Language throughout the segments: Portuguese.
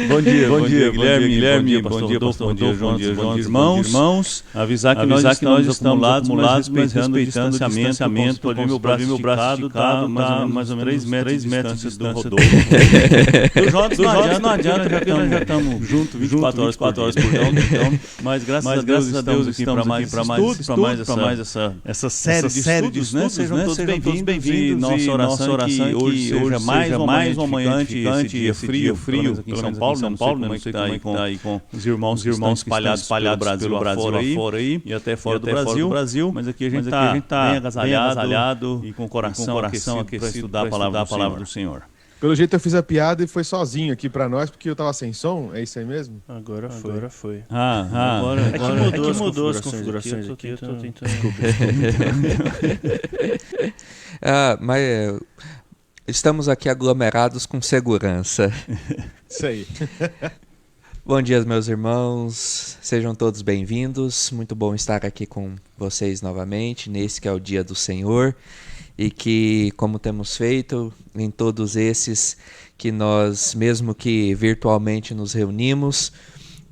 Bom dia, Guilherme, bom dia, pastor Rodolfo, bom dia, irmãos. Avisar que nós estamos acumulados, mas respeitando o distanciamento. Ali meu braço esticado tá mais ou menos 3 metros de distância do Rodolfo. Do Jonas não adianta, já estamos juntos 24 horas por dia. Então, mas graças a Deus estamos aqui para mais essa série de estudos, né? Sejam todos bem-vindos e nossa oração é que hoje seja mais uma manhã edificante, dia frio aqui em São Paulo, não sei como é que tá aí com os irmãos espalhados pelo Brasil fora aí e até fora do Brasil, mas aqui a gente está bem agasalhado e com o coração aquecido para estudar a palavra do Senhor. Pelo jeito eu fiz a piada e foi sozinho aqui pra nós, porque eu tava sem som, é isso aí mesmo? Agora foi. Agora mudou as configurações aqui, eu tô tentando... Mas estamos aqui aglomerados com segurança. Isso aí. Bom dia, meus irmãos, sejam todos bem-vindos, muito bom estar aqui com vocês novamente, nesse que é o dia do Senhor, e que, como temos feito em todos esses, que nós, mesmo que virtualmente nos reunimos,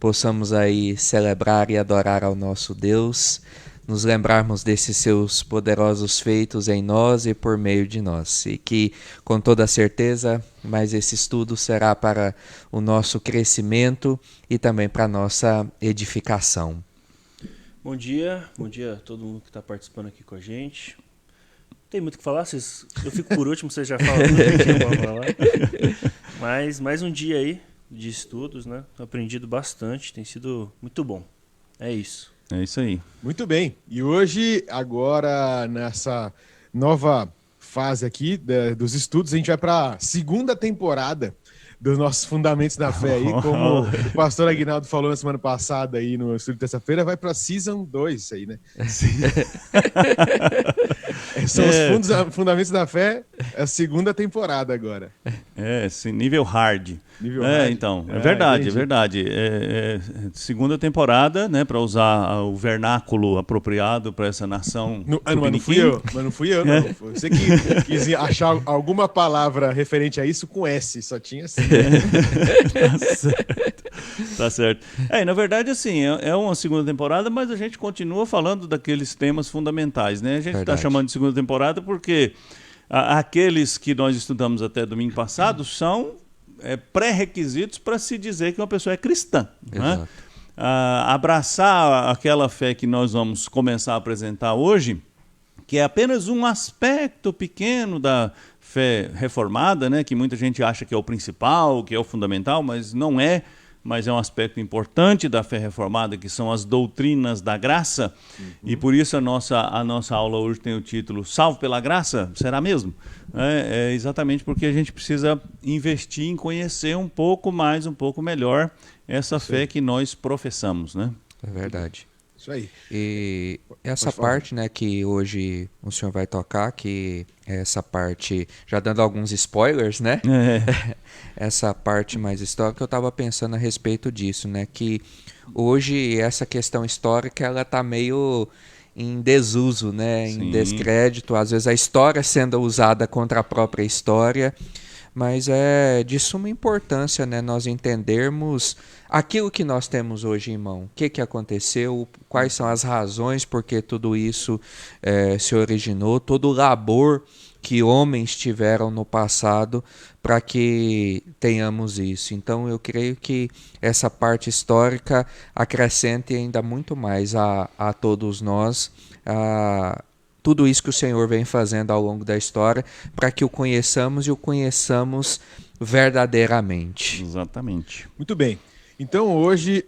possamos aí celebrar e adorar ao nosso Deus, nos lembrarmos desses seus poderosos feitos em nós e por meio de nós. E que, com toda certeza, mas esse estudo será para o nosso crescimento e também para a nossa edificação. Bom dia a todo mundo que está participando aqui com a gente. Não tem muito o que falar, eu fico por último, vocês já falam tudo que tinha para falar. Mas mais um dia aí de estudos, né? Tô aprendido bastante, tem sido muito bom. É isso. É isso aí. Muito bem. E hoje, agora, nessa nova fase aqui dos estudos, a gente vai para a segunda temporada dos nossos Fundamentos da Fé aí, como o pastor Aguinaldo falou na semana passada aí no estudo de terça-feira, vai para Season 2 aí, né? São os Fundamentos da Fé, a segunda temporada agora. Esse nível hard. Hard. Então, é verdade. Segunda temporada, né, para usar o vernáculo apropriado para essa nação. Mas não fui eu, não. Você que quis achar alguma palavra referente a isso com S, só tinha assim. Tá certo. Na verdade, assim, é uma segunda temporada, mas a gente continua falando daqueles temas fundamentais, né? A gente está chamando de segunda temporada porque aqueles que nós estudamos até domingo passado são pré-requisitos para se dizer que uma pessoa é cristã. Né? Abraçar aquela fé que nós vamos começar a apresentar hoje, que é apenas um aspecto pequeno da fé reformada, né, que muita gente acha que é o principal, que é o fundamental, mas não é. Mas é um aspecto importante da fé reformada, que são as doutrinas da graça. E por isso a nossa aula hoje tem o título Salvo pela Graça? Será mesmo? É exatamente porque a gente precisa investir em conhecer um pouco mais, um pouco melhor essa fé que nós professamos, né? É verdade. Isso aí. E essa parte, né, que hoje o senhor vai tocar, que é essa parte, já dando alguns spoilers, né? Essa parte mais histórica, eu estava pensando a respeito disso, né? Que hoje essa questão histórica, ela está meio em desuso, né? Em descrédito, às vezes a história sendo usada contra a própria história, mas é de suma importância, né, nós entendermos aquilo que nós temos hoje em mão. O que aconteceu, quais são as razões por que tudo isso se originou, todo o labor que homens tiveram no passado para que tenhamos isso. Então eu creio que essa parte histórica acrescente ainda muito mais a todos nós, tudo isso que o Senhor vem fazendo ao longo da história, para que o conheçamos e o conheçamos verdadeiramente. Exatamente. Muito bem. Então hoje,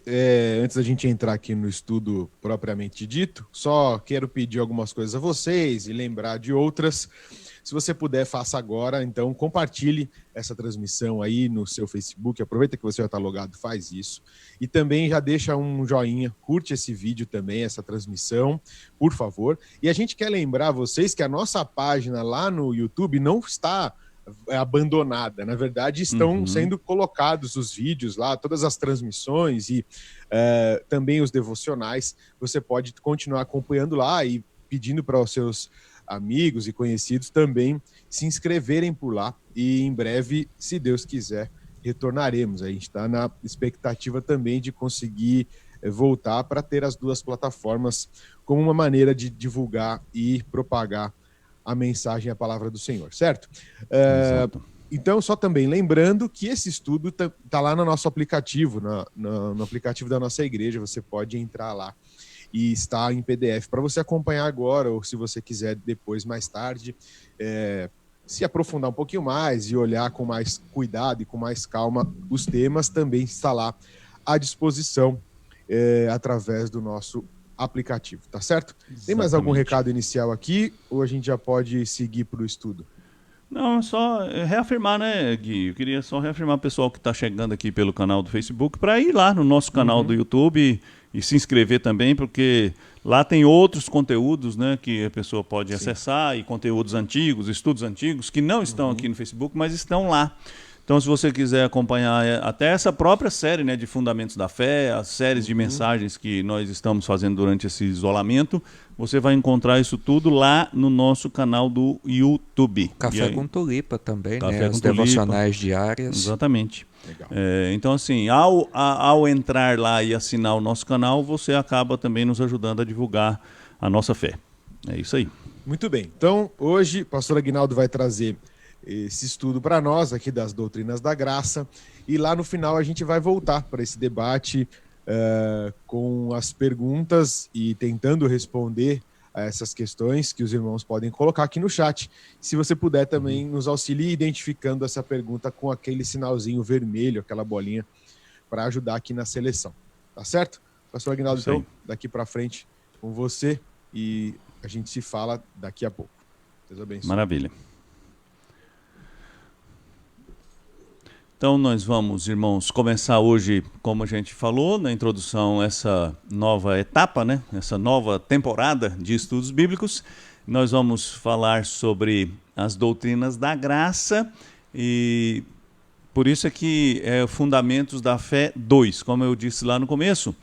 antes da gente entrar aqui no estudo propriamente dito, só quero pedir algumas coisas a vocês e lembrar de outras. Se você puder, faça agora. Então compartilhe essa transmissão aí no seu Facebook. Aproveita que você já está logado, faz isso. E também já deixa um joinha, curte esse vídeo também, essa transmissão, por favor. E a gente quer lembrar vocês que a nossa página lá no YouTube não está abandonada. Na verdade, estão sendo colocados os vídeos lá, todas as transmissões e também os devocionais. Você pode continuar acompanhando lá e pedindo para os seus amigos e conhecidos também se inscreverem por lá, e em breve, se Deus quiser, retornaremos. A gente está na expectativa também de conseguir voltar para ter as duas plataformas como uma maneira de divulgar e propagar a mensagem, a palavra do Senhor, certo? Então, só também lembrando que esse estudo tá lá no nosso aplicativo, no aplicativo da nossa igreja. Você pode entrar lá e está em PDF para você acompanhar agora, ou se você quiser depois, mais tarde, se aprofundar um pouquinho mais e olhar com mais cuidado e com mais calma os temas, também está lá à disposição através do nosso aplicativo, tá certo? Exatamente. Tem mais algum recado inicial aqui, ou a gente já pode seguir para o estudo? Não, só reafirmar, né, Gui? Eu queria só reafirmar o pessoal que está chegando aqui pelo canal do Facebook para ir lá no nosso canal do YouTube e se inscrever também, porque lá tem outros conteúdos, né, que a pessoa pode acessar, e conteúdos antigos, estudos antigos, que não estão aqui no Facebook, mas estão lá. Então, se você quiser acompanhar até essa própria série, né, de Fundamentos da Fé, as séries de mensagens que nós estamos fazendo durante esse isolamento, você vai encontrar isso tudo lá no nosso canal do YouTube. Café com Tulipa também, né? As devocionais diárias. Exatamente. Então, assim, ao entrar lá e assinar o nosso canal, você acaba também nos ajudando a divulgar a nossa fé. É isso aí. Muito bem. Então, hoje, o pastor Aguinaldo vai trazer esse estudo para nós aqui das doutrinas da graça, e lá no final a gente vai voltar para esse debate com as perguntas e tentando responder a essas questões que os irmãos podem colocar aqui no chat. Se você puder também nos auxilie identificando essa pergunta com aquele sinalzinho vermelho, aquela bolinha, para ajudar aqui na seleção, tá certo? Pastor Aguinaldo, então, daqui para frente com você, e a gente se fala daqui a pouco. Deus abençoe. Maravilha. Então, nós vamos, irmãos, começar hoje, como a gente falou na introdução, essa nova etapa, né? Essa nova temporada de estudos bíblicos. Nós vamos falar sobre as doutrinas da graça, e por isso é que é Fundamentos da Fé 2, como eu disse lá no começo.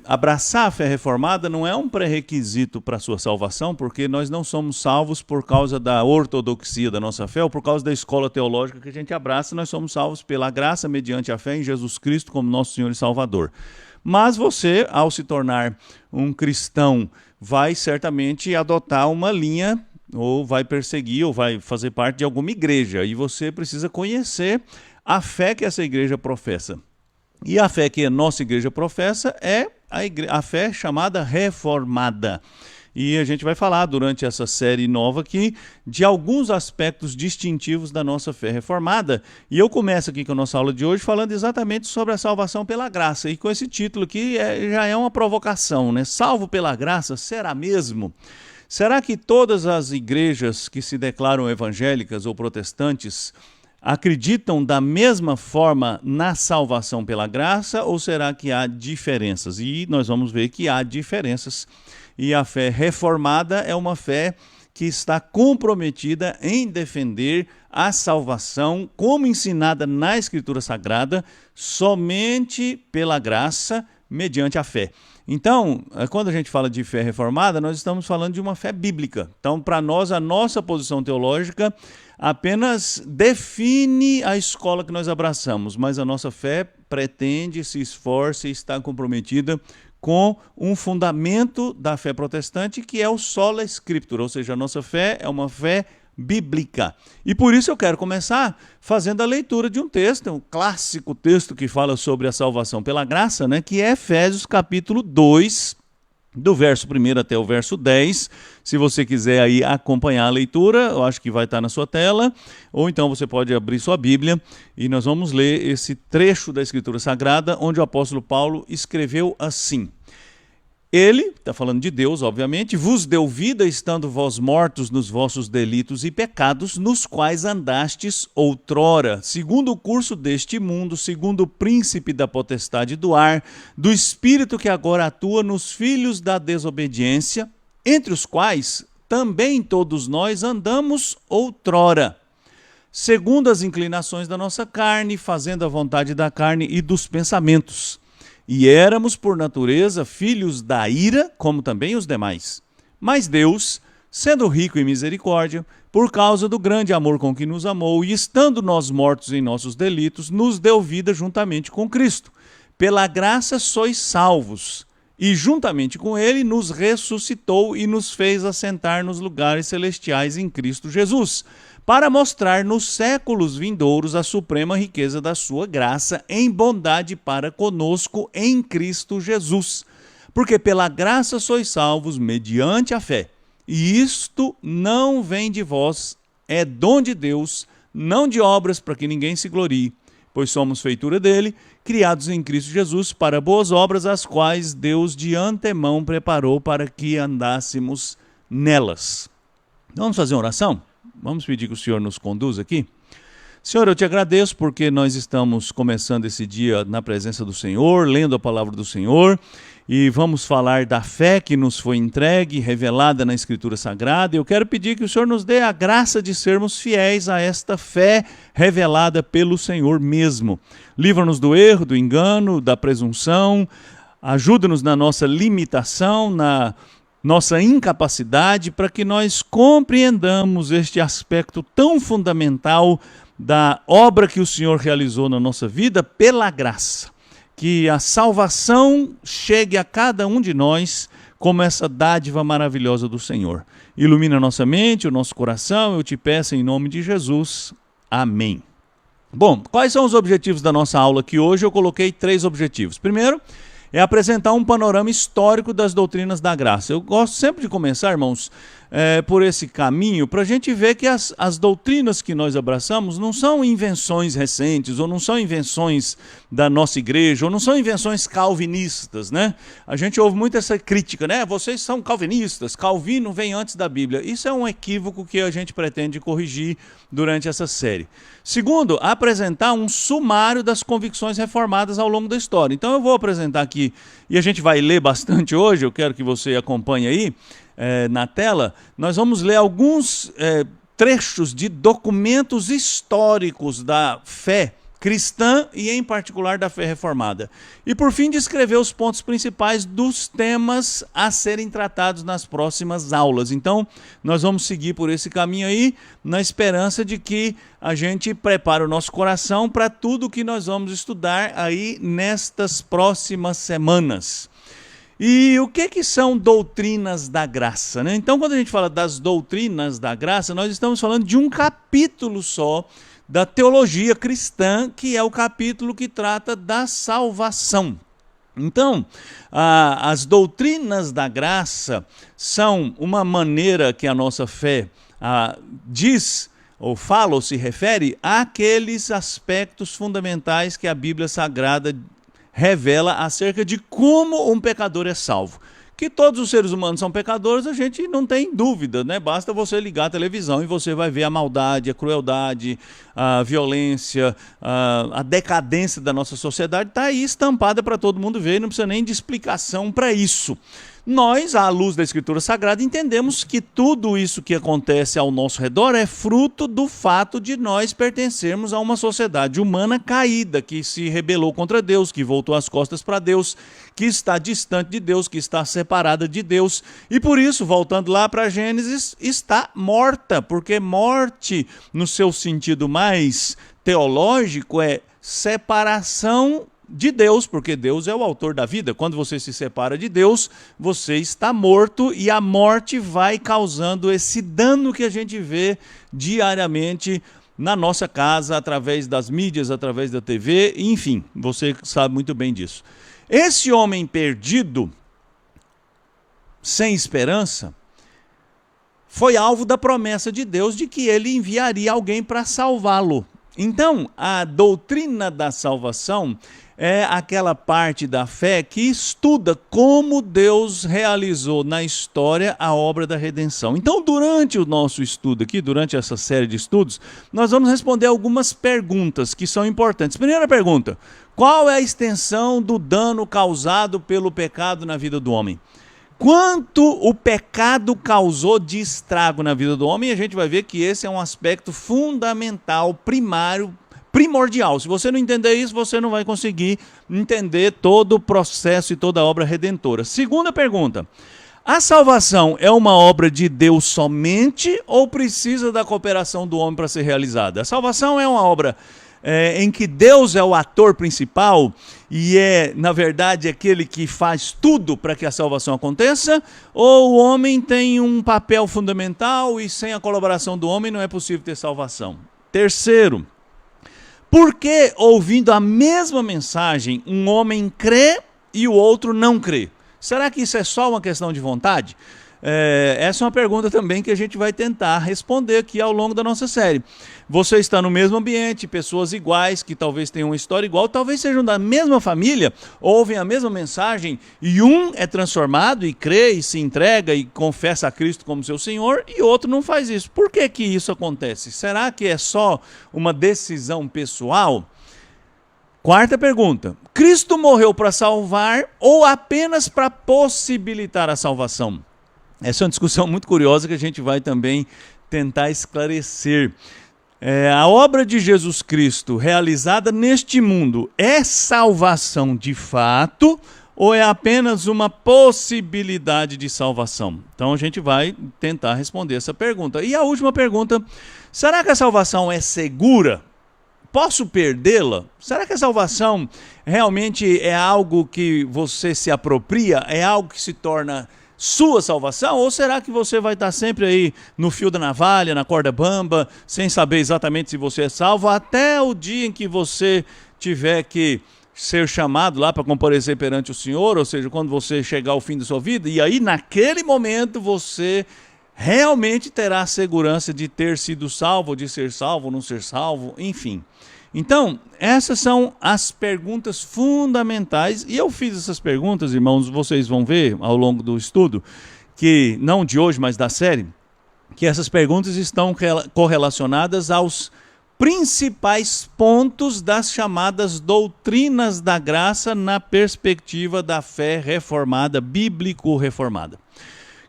Abraçar a fé reformada não é um pré-requisito para a sua salvação, porque nós não somos salvos por causa da ortodoxia da nossa fé ou por causa da escola teológica que a gente abraça. Nós somos salvos pela graça mediante a fé em Jesus Cristo como nosso Senhor e Salvador. Mas você, ao se tornar um cristão, vai certamente adotar uma linha, ou vai perseguir, ou vai fazer parte de alguma igreja, e você precisa conhecer a fé que essa igreja professa. E a fé que a nossa igreja professa é a fé chamada reformada. E a gente vai falar durante essa série nova aqui de alguns aspectos distintivos da nossa fé reformada. E eu começo aqui com a nossa aula de hoje falando exatamente sobre a salvação pela graça. E com esse título que já é uma provocação, né? Salvo pela graça, será mesmo? Será que todas as igrejas que se declaram evangélicas ou protestantes acreditam da mesma forma na salvação pela graça, ou será que há diferenças? E nós vamos ver que há diferenças. E a fé reformada é uma fé que está comprometida em defender a salvação, como ensinada na Escritura Sagrada, somente pela graça, mediante a fé. Então, quando a gente fala de fé reformada, nós estamos falando de uma fé bíblica. Então, para nós, a nossa posição teológica apenas define a escola que nós abraçamos, mas a nossa fé pretende, se esforça e está comprometida com um fundamento da fé protestante, que é o sola scriptura, ou seja, a nossa fé é uma fé bíblica. E por isso eu quero começar fazendo a leitura de um texto, um clássico texto que fala sobre a salvação pela graça, né, que é Efésios capítulo 2, do verso 1 até o verso 10. Se você quiser aí acompanhar a leitura, eu acho que vai estar na sua tela, ou então você pode abrir sua Bíblia e nós vamos ler esse trecho da Escritura Sagrada, onde o apóstolo Paulo escreveu assim: Ele, está falando de Deus, obviamente, vos deu vida estando vós mortos nos vossos delitos e pecados, nos quais andastes outrora, segundo o curso deste mundo, segundo o príncipe da potestade do ar, do espírito que agora atua nos filhos da desobediência, entre os quais também todos nós andamos outrora, segundo as inclinações da nossa carne, fazendo a vontade da carne e dos pensamentos. E éramos, por natureza, filhos da ira, como também os demais. Mas Deus, sendo rico em misericórdia, por causa do grande amor com que nos amou, e estando nós mortos em nossos delitos, nos deu vida juntamente com Cristo. Pela graça sois salvos, e juntamente com ele nos ressuscitou e nos fez assentar nos lugares celestiais em Cristo Jesus, para mostrar nos séculos vindouros a suprema riqueza da sua graça em bondade para conosco em Cristo Jesus. Porque pela graça sois salvos mediante a fé. E isto não vem de vós, é dom de Deus, não de obras para que ninguém se glorie, pois somos feitura dele, criados em Cristo Jesus para boas obras, as quais Deus de antemão preparou para que andássemos nelas. Vamos fazer uma oração? Vamos pedir que o Senhor nos conduza aqui? Senhor, eu te agradeço porque nós estamos começando esse dia na presença do Senhor, lendo a palavra do Senhor, e vamos falar da fé que nos foi entregue, revelada na Escritura Sagrada. Eu quero pedir que o Senhor nos dê a graça de sermos fiéis a esta fé revelada pelo Senhor mesmo. Livra-nos do erro, do engano, da presunção, ajuda-nos na nossa limitação, na nossa incapacidade, para que nós compreendamos este aspecto tão fundamental da obra que o Senhor realizou na nossa vida pela graça. Que a salvação chegue a cada um de nós como essa dádiva maravilhosa do Senhor. Ilumina a nossa mente, o nosso coração, eu te peço em nome de Jesus. Amém. Bom, quais são os objetivos da nossa aula aqui hoje? Eu coloquei 3 objetivos. Primeiro, é apresentar um panorama histórico das doutrinas da graça. Eu gosto sempre de começar, irmãos, por esse caminho, para a gente ver que as doutrinas que nós abraçamos não são invenções recentes, ou não são invenções da nossa igreja, ou não são invenções calvinistas, né? A gente ouve muito essa crítica, né? Vocês são calvinistas, Calvino vem antes da Bíblia. Isso é um equívoco que a gente pretende corrigir durante essa série. Segundo, apresentar um sumário das convicções reformadas ao longo da história. Então eu vou apresentar aqui, e a gente vai ler bastante hoje, eu quero que você acompanhe aí, na tela, nós vamos ler alguns trechos de documentos históricos da fé cristã e, em particular, da fé reformada. E, por fim, descrever os pontos principais dos temas a serem tratados nas próximas aulas. Então, nós vamos seguir por esse caminho aí, na esperança de que a gente prepare o nosso coração para tudo que nós vamos estudar aí nestas próximas semanas. E o que são doutrinas da graça, né? Então, quando a gente fala das doutrinas da graça, nós estamos falando de um capítulo só da teologia cristã, que é o capítulo que trata da salvação. Então, as doutrinas da graça são uma maneira que a nossa fé diz, ou fala, ou se refere àqueles aspectos fundamentais que a Bíblia Sagrada revela acerca de como um pecador é salvo. Que todos os seres humanos são pecadores, a gente não tem dúvida, né? Basta você ligar a televisão e você vai ver a maldade, a crueldade, a violência, a decadência da nossa sociedade, está aí estampada para todo mundo ver, não precisa nem de explicação para isso. Nós, à luz da Escritura Sagrada, entendemos que tudo isso que acontece ao nosso redor é fruto do fato de nós pertencermos a uma sociedade humana caída, que se rebelou contra Deus, que voltou as costas para Deus, que está distante de Deus, que está separada de Deus. E por isso, voltando lá para Gênesis, está morta, porque morte, no seu sentido mais teológico, é separação de Deus, porque Deus é o autor da vida. Quando você se separa de Deus, você está morto, e a morte vai causando esse dano que a gente vê diariamente na nossa casa, através das mídias, através da TV, enfim, você sabe muito bem disso. Esse homem perdido, sem esperança, foi alvo da promessa de Deus de que ele enviaria alguém para salvá-lo. Então, a doutrina da salvação é aquela parte da fé que estuda como Deus realizou na história a obra da redenção. Então, durante o nosso estudo aqui, durante essa série de estudos, nós vamos responder algumas perguntas que são importantes. Primeira pergunta: qual é a extensão do dano causado pelo pecado na vida do homem? Quanto o pecado causou de estrago na vida do homem? E a gente vai ver que esse é um aspecto fundamental, primário, primordial. Se você não entender isso, você não vai conseguir entender todo o processo e toda a obra redentora. Segunda pergunta: A salvação é uma obra de Deus somente ou precisa da cooperação do homem para ser realizada? A salvação é uma obra em que Deus é o ator principal e é, na verdade, aquele que faz tudo para que a salvação aconteça, ou o homem tem um papel fundamental e sem a colaboração do homem não é possível ter salvação? Terceiro, por que, ouvindo a mesma mensagem, um homem crê e o outro não crê? Será que isso é só uma questão de vontade? Essa é uma pergunta também que a gente vai tentar responder aqui ao longo da nossa série. Você está no mesmo ambiente, pessoas iguais, que talvez tenham uma história igual, talvez sejam da mesma família, ouvem a mesma mensagem, e um é transformado e crê e se entrega e confessa a Cristo como seu Senhor, e outro não faz isso. Por que que isso acontece? Será que é só uma decisão pessoal? Quarta pergunta, Cristo morreu para salvar ou apenas para possibilitar a salvação? Essa é uma discussão muito curiosa que a gente vai também tentar esclarecer. A obra de Jesus Cristo realizada neste mundo é salvação de fato ou é apenas uma possibilidade de salvação? Então a gente vai tentar responder essa pergunta. E a última pergunta, será que a salvação é segura? Posso perdê-la? Será que a salvação realmente é algo que você se apropria? É algo que se torna sua salvação? Ou será que você vai estar sempre aí no fio da navalha, na corda bamba, sem saber exatamente se você é salvo, até o dia em que você tiver que ser chamado lá para comparecer perante o Senhor, ou seja, quando você chegar ao fim da sua vida, e aí naquele momento você realmente terá a segurança de ter sido salvo, de ser salvo, não ser salvo, enfim. Então, essas são as perguntas fundamentais, e eu fiz essas perguntas, irmãos, vocês vão ver ao longo do estudo, que não de hoje, mas da série, que essas perguntas estão correlacionadas aos principais pontos das chamadas doutrinas da graça na perspectiva da fé reformada, bíblico-reformada.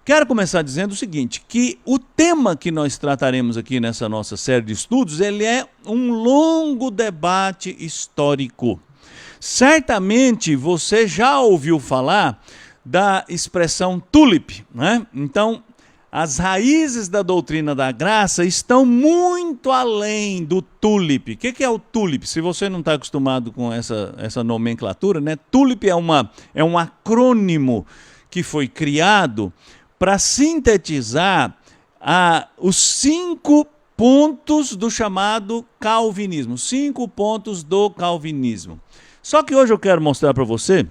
Quero começar dizendo o seguinte, que o tema que nós trataremos aqui nessa nossa série de estudos, ele é um longo debate histórico. Certamente você já ouviu falar da expressão tulip, né? Então, as raízes da doutrina da graça estão muito além do tulip. O que é o tulip? Se você não está acostumado com essa nomenclatura, né? Tulip é um acrônimo que foi criado para sintetizar os 5 pontos do chamado calvinismo, 5 pontos do calvinismo. Só que hoje eu quero mostrar para você,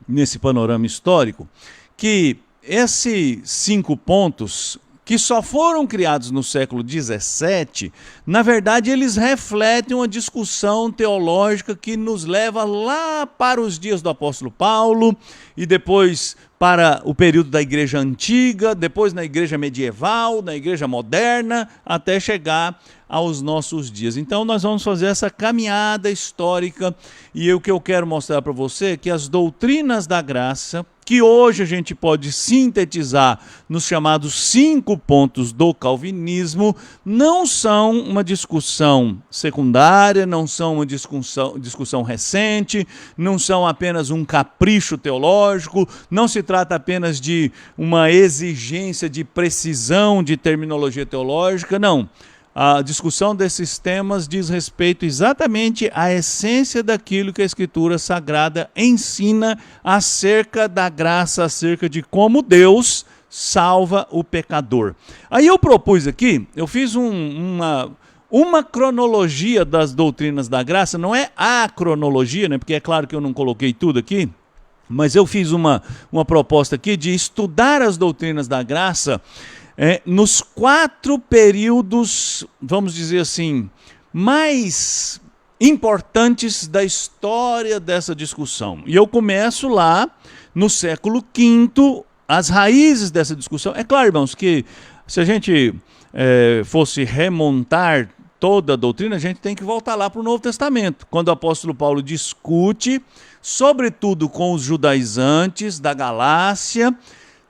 nesse panorama histórico, que esses 5 pontos, que só foram criados no século XVII, na verdade eles refletem uma discussão teológica que nos leva lá para os dias do apóstolo Paulo e depois para o período da igreja antiga, depois na igreja medieval, na igreja moderna, até chegar aos nossos dias. Então nós vamos fazer essa caminhada histórica e o que eu quero mostrar para você é que as doutrinas da graça, que hoje a gente pode sintetizar nos chamados 5 pontos do calvinismo, não são uma discussão secundária, não são uma discussão recente, não são apenas um capricho teológico, não se trata apenas de uma exigência de precisão de terminologia teológica, não. A discussão desses temas diz respeito exatamente à essência daquilo que a Escritura Sagrada ensina acerca da graça, acerca de como Deus salva o pecador. Aí eu propus aqui, eu fiz uma cronologia das doutrinas da graça, não é a cronologia, né? Porque é claro que eu não coloquei tudo aqui, mas eu fiz uma proposta aqui de estudar as doutrinas da graça nos 4 períodos, vamos dizer assim, mais importantes da história dessa discussão. E eu começo lá no século V, as raízes dessa discussão. É claro, irmãos, que se a gente fosse remontar toda a doutrina, a gente tem que voltar lá para o Novo Testamento, quando o apóstolo Paulo discute, sobretudo com os judaizantes da Galácia,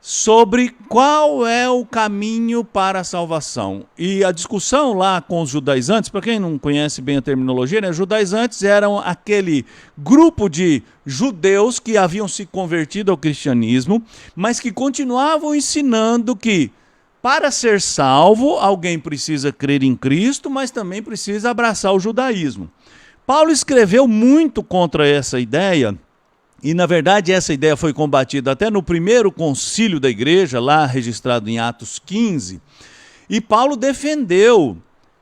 sobre qual é o caminho para a salvação. E a discussão lá com os judaizantes, para quem não conhece bem a terminologia, né, judaizantes eram aquele grupo de judeus que haviam se convertido ao cristianismo, mas que continuavam ensinando que para ser salvo, alguém precisa crer em Cristo, mas também precisa abraçar o judaísmo. Paulo escreveu muito contra essa ideia, e na verdade essa ideia foi combatida até no primeiro concílio da igreja, lá registrado em Atos 15, e Paulo defendeu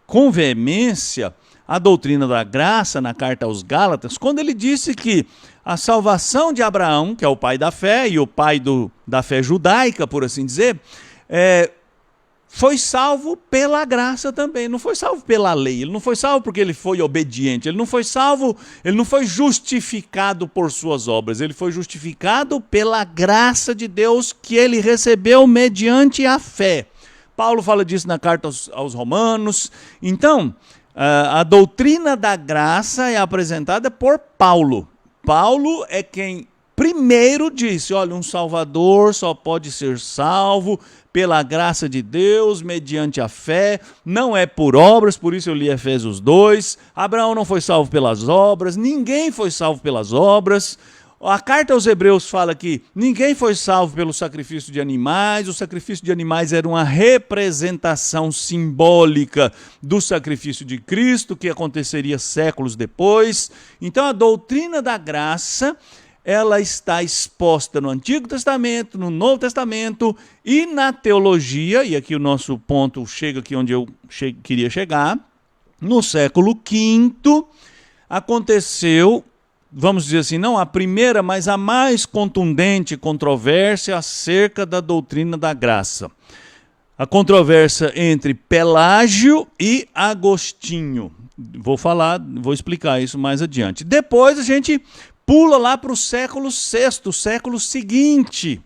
com veemência a doutrina da graça na carta aos Gálatas, quando ele disse que a salvação de Abraão, que é o pai da fé e o pai da fé judaica, por assim dizer, foi salvo pela graça também, não foi salvo pela lei, ele não foi salvo porque ele foi obediente, ele não foi salvo, ele não foi justificado por suas obras, ele foi justificado pela graça de Deus que ele recebeu mediante a fé. Paulo fala disso na carta aos Romanos. Então, a doutrina da graça é apresentada por Paulo. Paulo é quem primeiro disse, olha, um salvador só pode ser salvo pela graça de Deus, mediante a fé, não é por obras, por isso eu li Efésios 2, Abraão não foi salvo pelas obras, ninguém foi salvo pelas obras. A carta aos Hebreus fala que ninguém foi salvo pelo sacrifício de animais, o sacrifício de animais era uma representação simbólica do sacrifício de Cristo, que aconteceria séculos depois. Então a doutrina da graça, ela está exposta no Antigo Testamento, no Novo Testamento e na teologia, e aqui o nosso ponto chega aqui onde eu queria chegar, no século V aconteceu, vamos dizer assim, não a primeira, mas a mais contundente controvérsia acerca da doutrina da graça. A controvérsia entre Pelágio e Agostinho. Vou explicar isso mais adiante. Depois a gente pula lá para o século VI, século seguinte,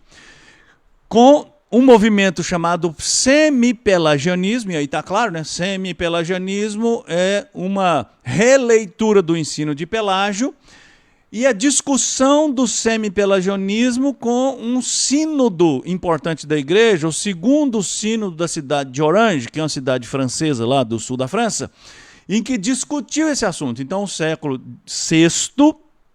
com um movimento chamado semipelagianismo, e aí está claro, né? Semipelagianismo é uma releitura do ensino de Pelágio, e a discussão do semipelagianismo com um sínodo importante da igreja, o segundo sínodo da cidade de Orange, que é uma cidade francesa lá do sul da França, em que discutiu esse assunto. Então o século VI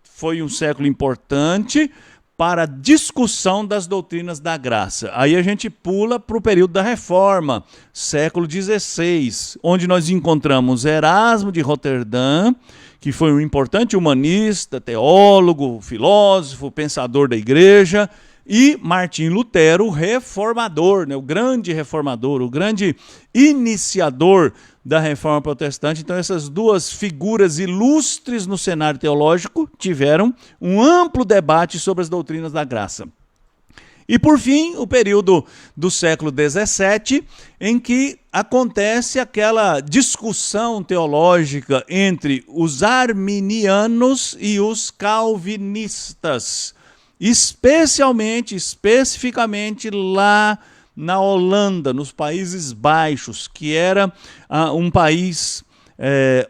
foi um século importante para a discussão das doutrinas da graça. Aí a gente pula para o período da Reforma, século XVI, onde nós encontramos Erasmo de Roterdã, que foi um importante humanista, teólogo, filósofo, pensador da igreja, e Martim Lutero, o reformador, né, o grande reformador, o grande iniciador da Reforma Protestante. Então essas duas figuras ilustres no cenário teológico tiveram um amplo debate sobre as doutrinas da graça. E por fim, o período do século XVII, em que acontece aquela discussão teológica entre os arminianos e os calvinistas, especificamente lá na Holanda, nos Países Baixos, que era um país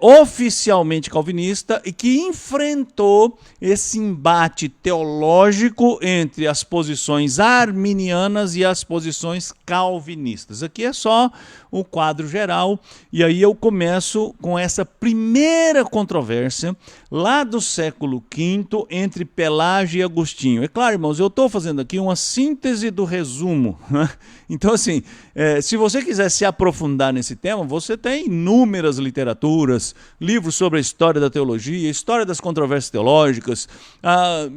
oficialmente calvinista e que enfrentou esse embate teológico entre as posições arminianas e as posições calvinistas. Aqui é só o quadro geral, e aí eu começo com essa primeira controvérsia lá do século V entre Pelágio e Agostinho. É claro, irmãos, eu estou fazendo aqui uma síntese do resumo, né? Então, assim, se você quiser se aprofundar nesse tema, você tem inúmeras literaturas, livros sobre a história da teologia, história das controvérsias teológicas,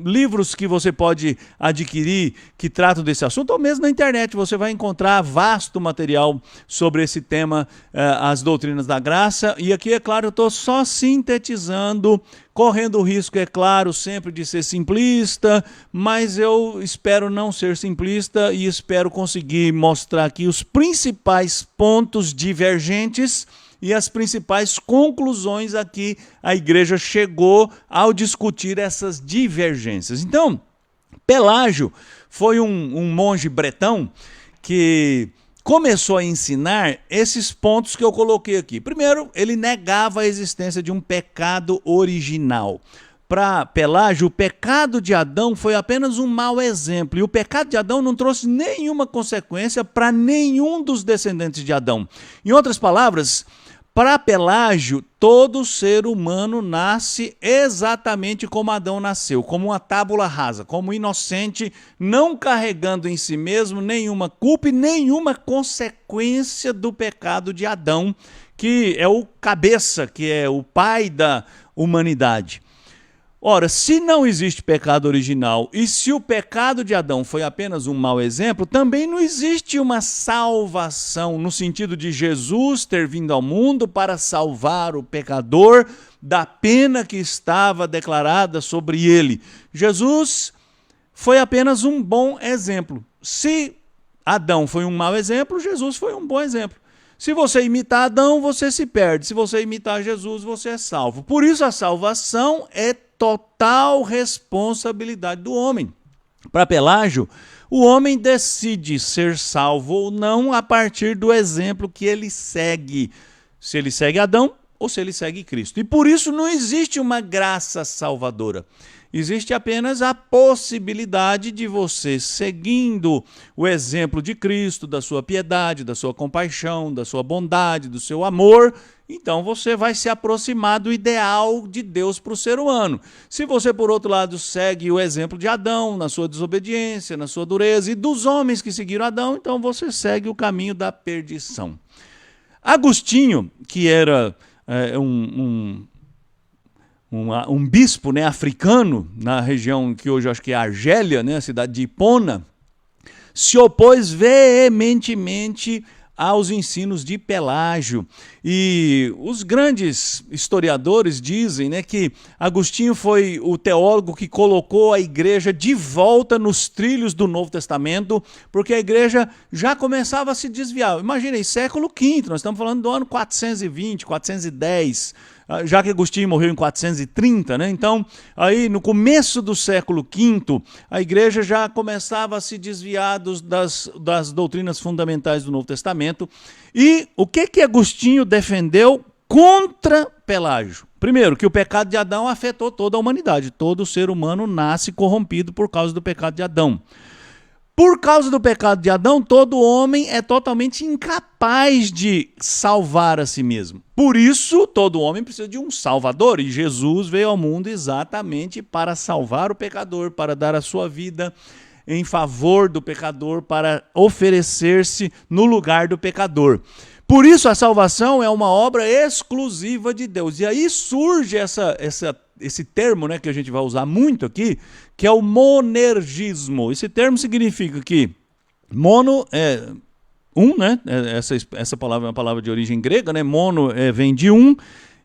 livros que você pode adquirir que tratam desse assunto, ou mesmo na internet você vai encontrar vasto material sobre esse tema, as doutrinas da graça. E aqui, é claro, eu estou só sintetizando, correndo o risco, é claro, sempre de ser simplista, mas eu espero não ser simplista e espero conseguir mostrar aqui os principais pontos divergentes e as principais conclusões a que a igreja chegou ao discutir essas divergências. Então, Pelágio foi um monge bretão que começou a ensinar esses pontos que eu coloquei aqui. Primeiro, ele negava a existência de um pecado original. para Pelágio, o pecado de Adão foi apenas um mau exemplo. E o pecado de Adão não trouxe nenhuma consequência para nenhum dos descendentes de Adão. Em outras palavras, para Pelágio, todo ser humano nasce exatamente como Adão nasceu, como uma tábula rasa, como inocente, não carregando em si mesmo nenhuma culpa e nenhuma consequência do pecado de Adão, que é o cabeça, que é o pai da humanidade. Ora, se não existe pecado original e se o pecado de Adão foi apenas um mau exemplo, também não existe uma salvação no sentido de Jesus ter vindo ao mundo para salvar o pecador da pena que estava declarada sobre ele. Jesus foi apenas um bom exemplo. Se Adão foi um mau exemplo, Jesus foi um bom exemplo. Se você imitar Adão, você se perde. Se você imitar Jesus, você é salvo. Por isso a salvação é total responsabilidade do homem. Para Pelágio, o homem decide ser salvo ou não a partir do exemplo que ele segue. Se ele segue Adão ou se ele segue Cristo. E por isso não existe uma graça salvadora. Existe apenas a possibilidade de você, seguindo o exemplo de Cristo, da sua piedade, da sua compaixão, da sua bondade, do seu amor, então você vai se aproximar do ideal de Deus para o ser humano. Se você, por outro lado, segue o exemplo de Adão, na sua desobediência, na sua dureza, e dos homens que seguiram Adão, então você segue o caminho da perdição. Agostinho, que era um bispo, né, africano, na região que hoje acho que é Argélia, né, a cidade de Hipona, se opôs veementemente aos ensinos de Pelágio. E os grandes historiadores dizem, né, que Agostinho foi o teólogo que colocou a igreja de volta nos trilhos do Novo Testamento, porque a igreja já começava a se desviar. Imaginem, século V, nós estamos falando do ano 420, 410, já que Agostinho morreu em 430, né? Então, aí no começo do século V, a igreja já começava a se desviar das doutrinas fundamentais do Novo Testamento. E o que Agostinho defendeu contra Pelágio? Primeiro, que o pecado de Adão afetou toda a humanidade. Todo ser humano nasce corrompido por causa do pecado de Adão. Por causa do pecado de Adão, todo homem é totalmente incapaz de salvar a si mesmo. Por isso, todo homem precisa de um salvador. E Jesus veio ao mundo exatamente para salvar o pecador, para dar a sua vida em favor do pecador, para oferecer-se no lugar do pecador. Por isso, a salvação é uma obra exclusiva de Deus. E aí surge esse termo, né, que a gente vai usar muito aqui, que é o monergismo. Esse termo significa que mono é um, né? Essa palavra é uma palavra de origem grega, né? Mono vem de um,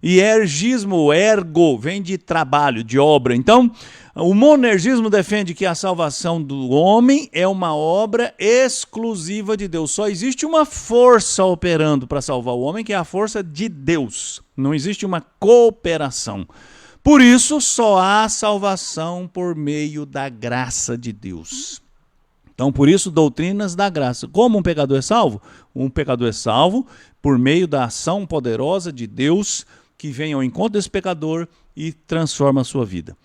e ergismo, ergo, vem de trabalho, de obra. Então, o monergismo defende que a salvação do homem é uma obra exclusiva de Deus. Só existe uma força operando para salvar o homem, que é a força de Deus. Não existe uma cooperação. Por isso, só há salvação por meio da graça de Deus. Então, por isso, doutrinas da graça. Como um pecador é salvo? Um pecador é salvo por meio da ação poderosa de Deus que vem ao encontro desse pecador e transforma a sua vida.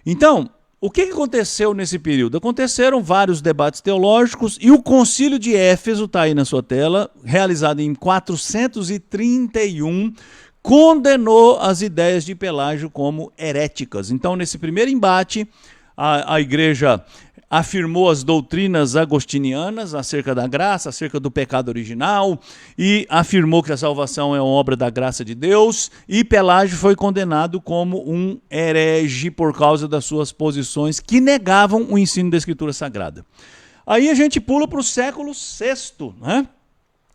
Então, o que aconteceu nesse período? Aconteceram vários debates teológicos e o Concílio de Éfeso, está aí na sua tela, realizado em 431, condenou as ideias de Pelágio como heréticas. Então, nesse primeiro embate, a igreja afirmou as doutrinas agostinianas acerca da graça, acerca do pecado original, e afirmou que a salvação é uma obra da graça de Deus, e Pelágio foi condenado como um herege por causa das suas posições que negavam o ensino da Escritura Sagrada. Aí a gente pula para o século VI, né?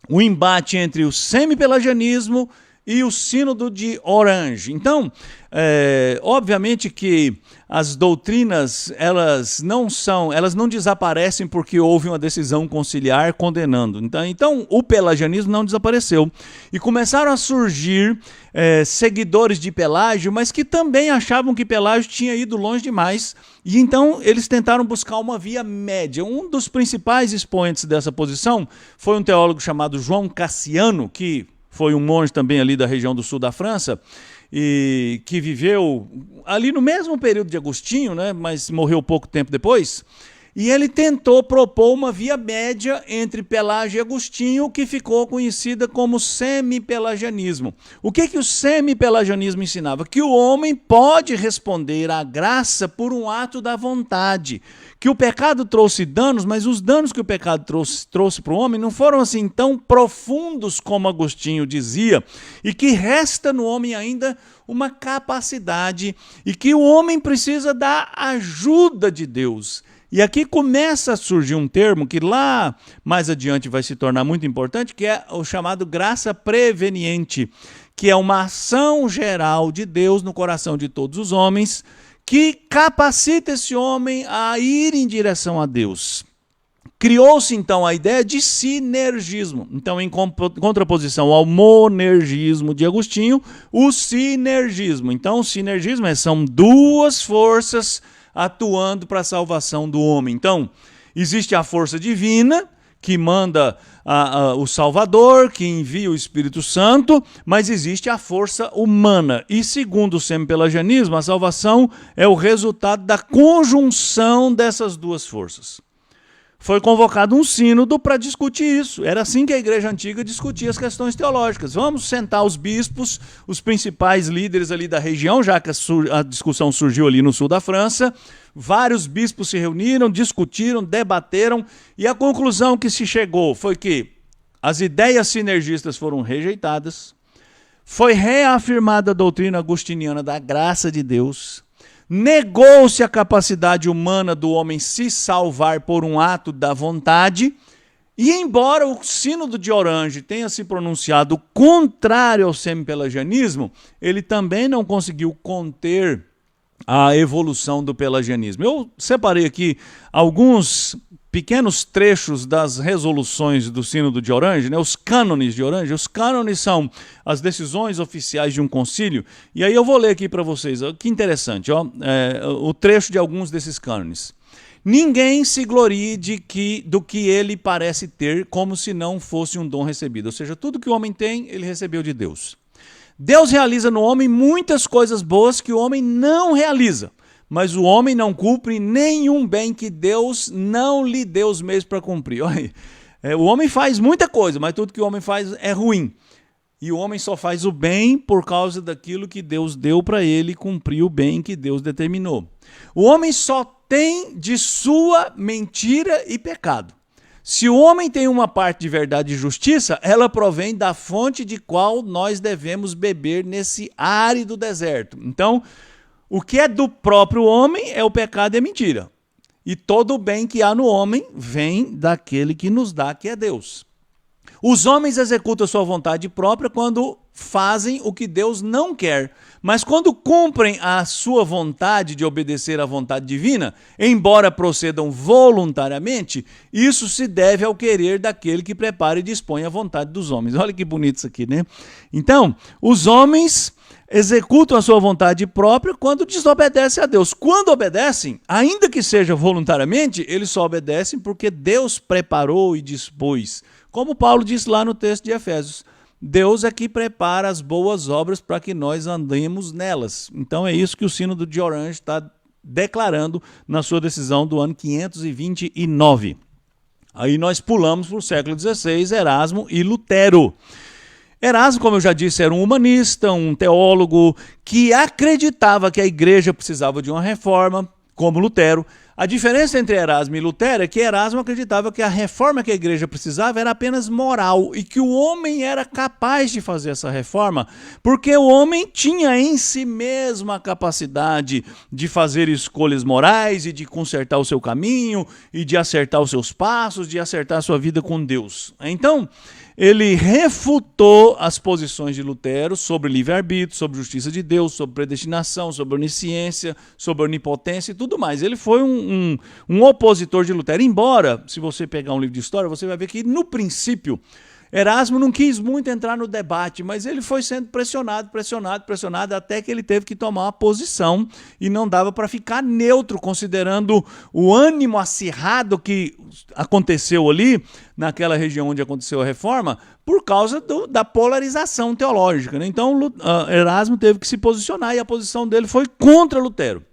O embate entre o semi-pelagianismo e o sínodo de Orange. Então, obviamente que as doutrinas, elas não desaparecem porque houve uma decisão conciliar condenando. Então o pelagianismo não desapareceu. E começaram a surgir seguidores de Pelágio, mas que também achavam que Pelágio tinha ido longe demais. E então eles tentaram buscar uma via média. Um dos principais expoentes dessa posição foi um teólogo chamado João Cassiano, que foi um monge também ali da região do sul da França, e que viveu ali no mesmo período de Agostinho, né, mas morreu pouco tempo depois, e ele tentou propor uma via média entre Pelágio e Agostinho, que ficou conhecida como semi-pelagianismo. O que o semi-pelagianismo ensinava? Que o homem pode responder à graça por um ato da vontade, que o pecado trouxe danos, mas os danos que o pecado trouxe para o homem não foram assim tão profundos como Agostinho dizia, e que resta no homem ainda uma capacidade, e que o homem precisa da ajuda de Deus. E aqui começa a surgir um termo que lá mais adiante vai se tornar muito importante, que é o chamado graça preveniente, que é uma ação geral de Deus no coração de todos os homens, que capacita esse homem a ir em direção a Deus. Criou-se então a ideia de sinergismo. Então, em contraposição ao monergismo de Agostinho, o sinergismo. Então, o sinergismo são duas forças atuando para a salvação do homem. Então, existe a força divina, que manda o Salvador, que envia o Espírito Santo, mas existe a força humana. E segundo o semi-pelagianismo, a salvação é o resultado da conjunção dessas duas forças. Foi convocado um sínodo para discutir isso. Era assim que a igreja antiga discutia as questões teológicas. Vamos sentar os bispos, os principais líderes ali da região, já que a discussão surgiu ali no sul da França. Vários bispos se reuniram, discutiram, debateram, e a conclusão que se chegou foi que as ideias sinergistas foram rejeitadas, foi reafirmada a doutrina agostiniana da graça de Deus, negou-se a capacidade humana do homem se salvar por um ato da vontade, e embora o sínodo de Orange tenha se pronunciado contrário ao semi-pelagianismo, ele também não conseguiu conter a evolução do pelagianismo. Eu separei aqui alguns pequenos trechos das resoluções do sínodo de Orange, né, os cânones de Orange. Os cânones são as decisões oficiais de um concílio, e aí eu vou ler aqui para vocês. Que interessante, ó, o trecho de alguns desses cânones. Ninguém se glorie do que ele parece ter, como se não fosse um dom recebido. Ou seja, tudo que o homem tem, ele recebeu de Deus. Deus realiza no homem muitas coisas boas que o homem não realiza, mas o homem não cumpre nenhum bem que Deus não lhe deu os meios para cumprir. Olha, o homem faz muita coisa, mas tudo que o homem faz é ruim. E o homem só faz o bem por causa daquilo que Deus deu para ele cumprir o bem que Deus determinou. O homem só tem de sua mentira e pecado. Se o homem tem uma parte de verdade e justiça, ela provém da fonte de qual nós devemos beber nesse árido deserto. Então, o que é do próprio homem é o pecado e a mentira. E todo o bem que há no homem vem daquele que nos dá, que é Deus. Os homens executam a sua vontade própria quando fazem o que Deus não quer, mas quando cumprem a sua vontade de obedecer à vontade divina, embora procedam voluntariamente, isso se deve ao querer daquele que prepara e dispõe a vontade dos homens. Olha que bonito isso aqui, né? Então, os homens executam a sua vontade própria quando desobedecem a Deus. Quando obedecem, ainda que seja voluntariamente, eles só obedecem porque Deus preparou e dispôs. Como Paulo disse lá no texto de Efésios, Deus é que prepara as boas obras para que nós andemos nelas. Então é isso que o sínodo de Orange está declarando na sua decisão do ano 529. Aí nós pulamos para o século XVI, Erasmo e Lutero. Erasmo, como eu já disse, era um humanista, um teólogo que acreditava que a igreja precisava de uma reforma, como Lutero. A diferença entre Erasmo e Lutero é que Erasmo acreditava que a reforma que a igreja precisava era apenas moral e que o homem era capaz de fazer essa reforma porque o homem tinha em si mesmo a capacidade de fazer escolhas morais e de consertar o seu caminho e de acertar os seus passos, de acertar a sua vida com Deus. Então, ele refutou as posições de Lutero sobre livre-arbítrio, sobre justiça de Deus, sobre predestinação, sobre onisciência, sobre onipotência e tudo mais. Ele foi um opositor de Lutero. Embora, se você pegar um livro de história, você vai ver que, no princípio, Erasmo não quis muito entrar no debate, mas ele foi sendo pressionado, até que ele teve que tomar uma posição e não dava para ficar neutro, considerando o ânimo acirrado que aconteceu ali, naquela região onde aconteceu a reforma, por causa da polarização teológica, né? Então Erasmo teve que se posicionar e a posição dele foi contra Lutero.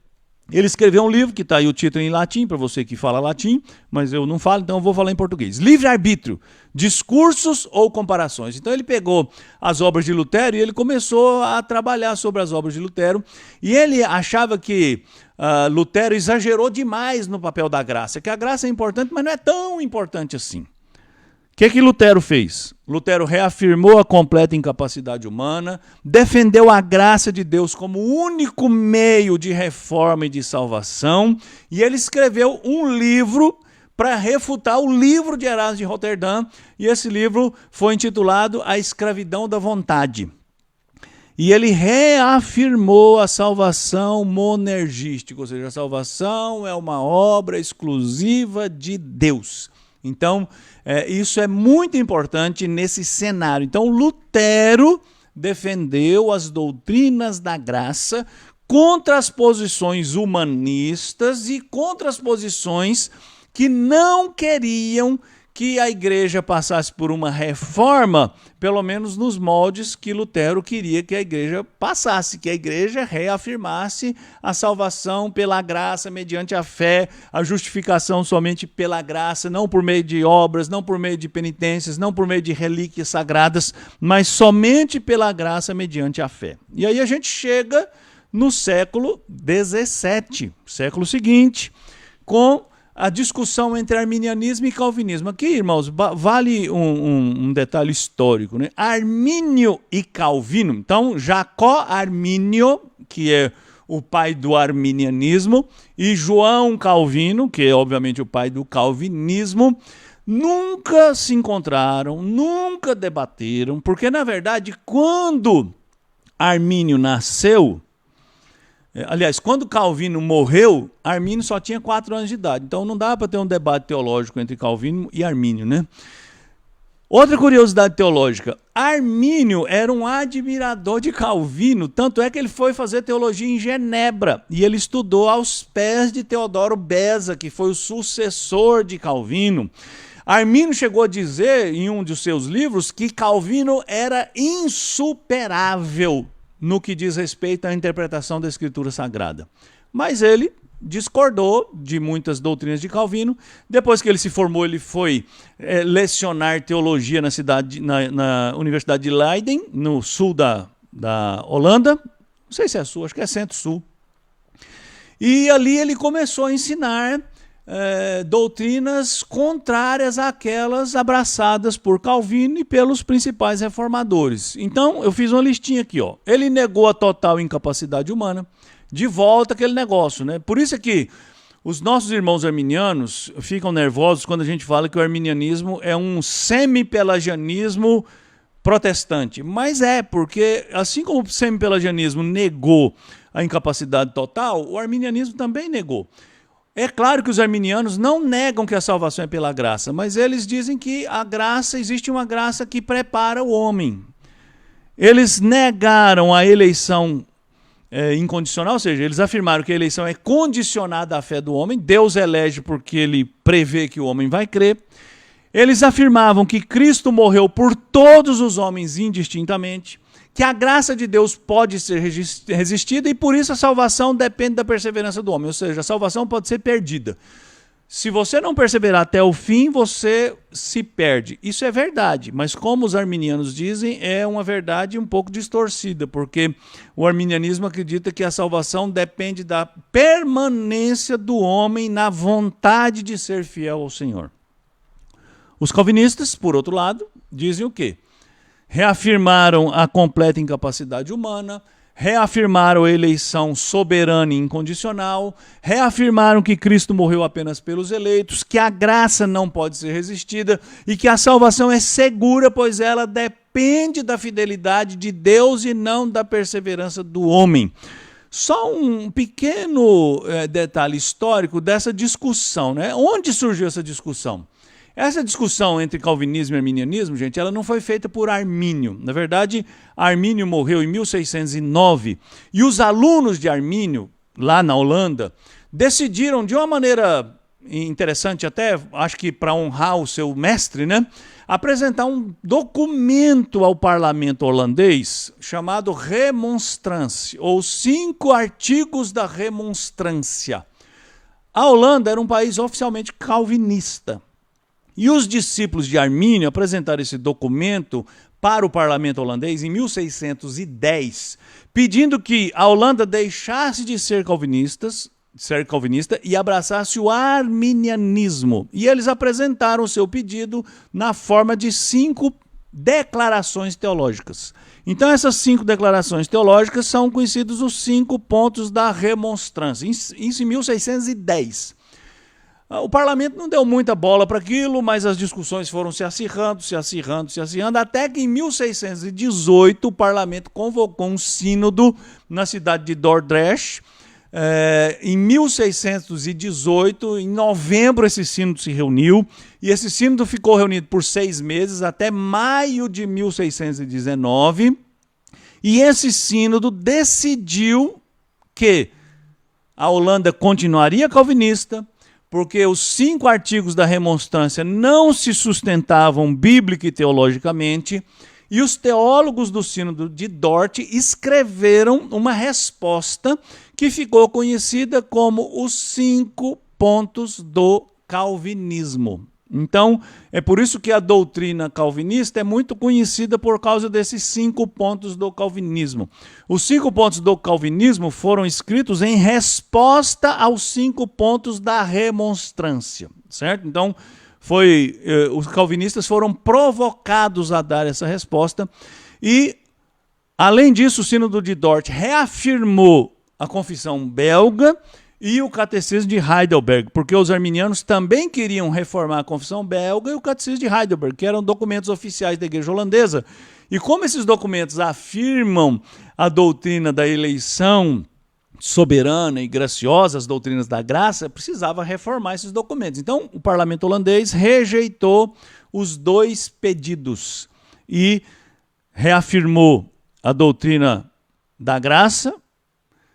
Ele escreveu um livro, que está aí o título em latim, para você que fala latim, mas eu não falo, então eu vou falar em português. Livre-arbítrio, discursos ou comparações. Então ele pegou as obras de Lutero e ele começou a trabalhar sobre as obras de Lutero, e ele achava que Lutero exagerou demais no papel da graça, que a graça é importante, mas não é tão importante assim. O que Lutero fez? Lutero reafirmou a completa incapacidade humana, defendeu a graça de Deus como o único meio de reforma e de salvação, e ele escreveu um livro para refutar o livro de Erasmo de Roterdã, e esse livro foi intitulado A Escravidão da Vontade. E ele reafirmou a salvação monergística, ou seja, a salvação é uma obra exclusiva de Deus. Então, isso é muito importante nesse cenário. Então, Lutero defendeu as doutrinas da graça contra as posições humanistas e contra as posições que não queriam que a igreja passasse por uma reforma, pelo menos nos moldes que Lutero queria que a igreja passasse, que a igreja reafirmasse a salvação pela graça, mediante a fé, a justificação somente pela graça, não por meio de obras, não por meio de penitências, não por meio de relíquias sagradas, mas somente pela graça, mediante a fé. E aí a gente chega no século XVII, século seguinte, com a discussão entre arminianismo e calvinismo. Aqui, irmãos, vale um detalhe histórico, né? Armínio e Calvino. Então, Jacó Armínio, que é o pai do arminianismo, e João Calvino, que é obviamente o pai do calvinismo, nunca se encontraram, nunca debateram, porque, na verdade, quando Armínio nasceu, aliás, quando Calvino morreu, Armínio só tinha 4 anos de idade. Então não dá para ter um debate teológico entre Calvino e Armínio, né? Outra curiosidade teológica, Armínio era um admirador de Calvino, tanto é que ele foi fazer teologia em Genebra, e ele estudou aos pés de Teodoro Beza, que foi o sucessor de Calvino. Armínio chegou a dizer em um de seus livros que Calvino era insuperável no que diz respeito à interpretação da Escritura Sagrada. Mas ele discordou de muitas doutrinas de Calvino. Depois que ele se formou, ele foi lecionar teologia na Universidade de Leiden, no sul da Holanda. Não sei se é sul, acho que é centro-sul. E ali ele começou a ensinar doutrinas contrárias àquelas abraçadas por Calvino e pelos principais reformadores. Então, eu fiz uma listinha aqui, ó. Ele negou a total incapacidade humana, de volta aquele negócio, né? Por isso é que os nossos irmãos arminianos ficam nervosos quando a gente fala que o arminianismo é um semi-pelagianismo protestante. Mas porque assim como o semi-pelagianismo negou a incapacidade total, o arminianismo também negou. É claro que os arminianos não negam que a salvação é pela graça, mas eles dizem que a graça, existe uma graça que prepara o homem. Eles negaram a eleição incondicional, ou seja, eles afirmaram que a eleição é condicionada à fé do homem, Deus elege porque ele prevê que o homem vai crer. Eles afirmavam que Cristo morreu por todos os homens indistintamente, que a graça de Deus pode ser resistida e por isso a salvação depende da perseverança do homem, ou seja, a salvação pode ser perdida. Se você não perseverar até o fim, você se perde. Isso é verdade, mas como os arminianos dizem, é uma verdade um pouco distorcida, porque o arminianismo acredita que a salvação depende da permanência do homem na vontade de ser fiel ao Senhor. Os calvinistas, por outro lado, dizem o quê? Reafirmaram a completa incapacidade humana, reafirmaram a eleição soberana e incondicional, reafirmaram que Cristo morreu apenas pelos eleitos, que a graça não pode ser resistida e que a salvação é segura, pois ela depende da fidelidade de Deus e não da perseverança do homem. Só um pequeno detalhe histórico dessa discussão, né? Onde surgiu essa discussão? Essa discussão entre calvinismo e arminianismo, gente, ela não foi feita por Armínio. Na verdade, Armínio morreu em 1609 e os alunos de Armínio, lá na Holanda, decidiram de uma maneira interessante até, acho que para honrar o seu mestre, né, apresentar um documento ao parlamento holandês chamado Remonstrância, ou 5 artigos da Remonstrância. A Holanda era um país oficialmente calvinista. E os discípulos de Armínio apresentaram esse documento para o parlamento holandês em 1610, pedindo que a Holanda deixasse de ser calvinista e abraçasse o arminianismo. E eles apresentaram o seu pedido na forma de 5 declarações teológicas. Então essas 5 declarações teológicas são conhecidos os 5 pontos da remonstrância, isso em 1610. O parlamento não deu muita bola para aquilo, mas as discussões foram se acirrando, até que em 1618 o parlamento convocou um sínodo na cidade de Dordrecht. Em 1618, em novembro, esse sínodo se reuniu, e esse sínodo ficou reunido por 6 meses, até maio de 1619, e esse sínodo decidiu que a Holanda continuaria calvinista, porque os 5 artigos da remonstrância não se sustentavam bíblica e teologicamente, e os teólogos do sínodo de Dort escreveram uma resposta que ficou conhecida como os 5 pontos do calvinismo. Então, é por isso que a doutrina calvinista é muito conhecida por causa desses 5 pontos do calvinismo. Os 5 pontos do calvinismo foram escritos em resposta aos 5 pontos da remonstrância, certo? Então, os calvinistas foram provocados a dar essa resposta e, além disso, o sínodo de Dort reafirmou a confissão belga e o catecismo de Heidelberg, porque os arminianos também queriam reformar a confissão belga e o catecismo de Heidelberg, que eram documentos oficiais da igreja holandesa. E como esses documentos afirmam a doutrina da eleição soberana e graciosa, as doutrinas da graça, precisava reformar esses documentos. Então, o parlamento holandês rejeitou os 2 pedidos e reafirmou a doutrina da graça,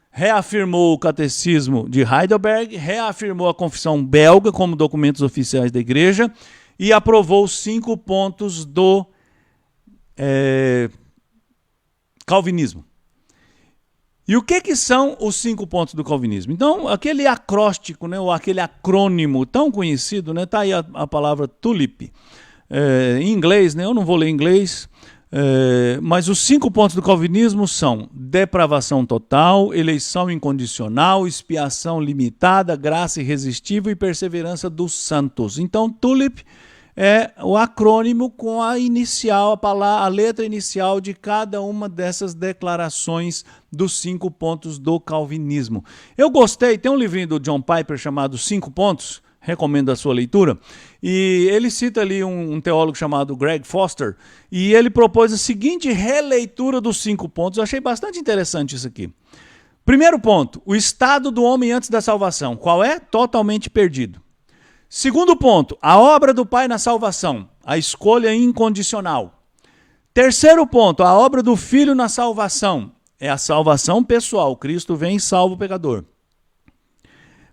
reafirmou o catecismo de Heidelberg, reafirmou a confissão belga como documentos oficiais da igreja e aprovou os 5 pontos do calvinismo. E o que são os 5 pontos do calvinismo? Então, aquele acróstico, né, ou aquele acrônimo tão conhecido, né, tá aí a palavra tulip. Em inglês, né, eu não vou ler em inglês, mas os 5 pontos do calvinismo são depravação total, eleição incondicional, expiação limitada, graça irresistível e perseverança dos santos. Então, tulip é o acrônimo com a letra inicial de cada uma dessas declarações dos 5 pontos do calvinismo. Eu gostei, tem um livrinho do John Piper chamado 5 Pontos, recomendo a sua leitura, e ele cita ali um teólogo chamado Greg Foster, e ele propôs a seguinte releitura dos 5 pontos. Eu achei bastante interessante isso aqui. Primeiro ponto, o estado do homem antes da salvação. Qual é? Totalmente perdido. Segundo ponto, a obra do Pai na salvação, a escolha incondicional. Terceiro ponto, a obra do Filho na salvação, é a salvação pessoal. Cristo vem e salva o pecador.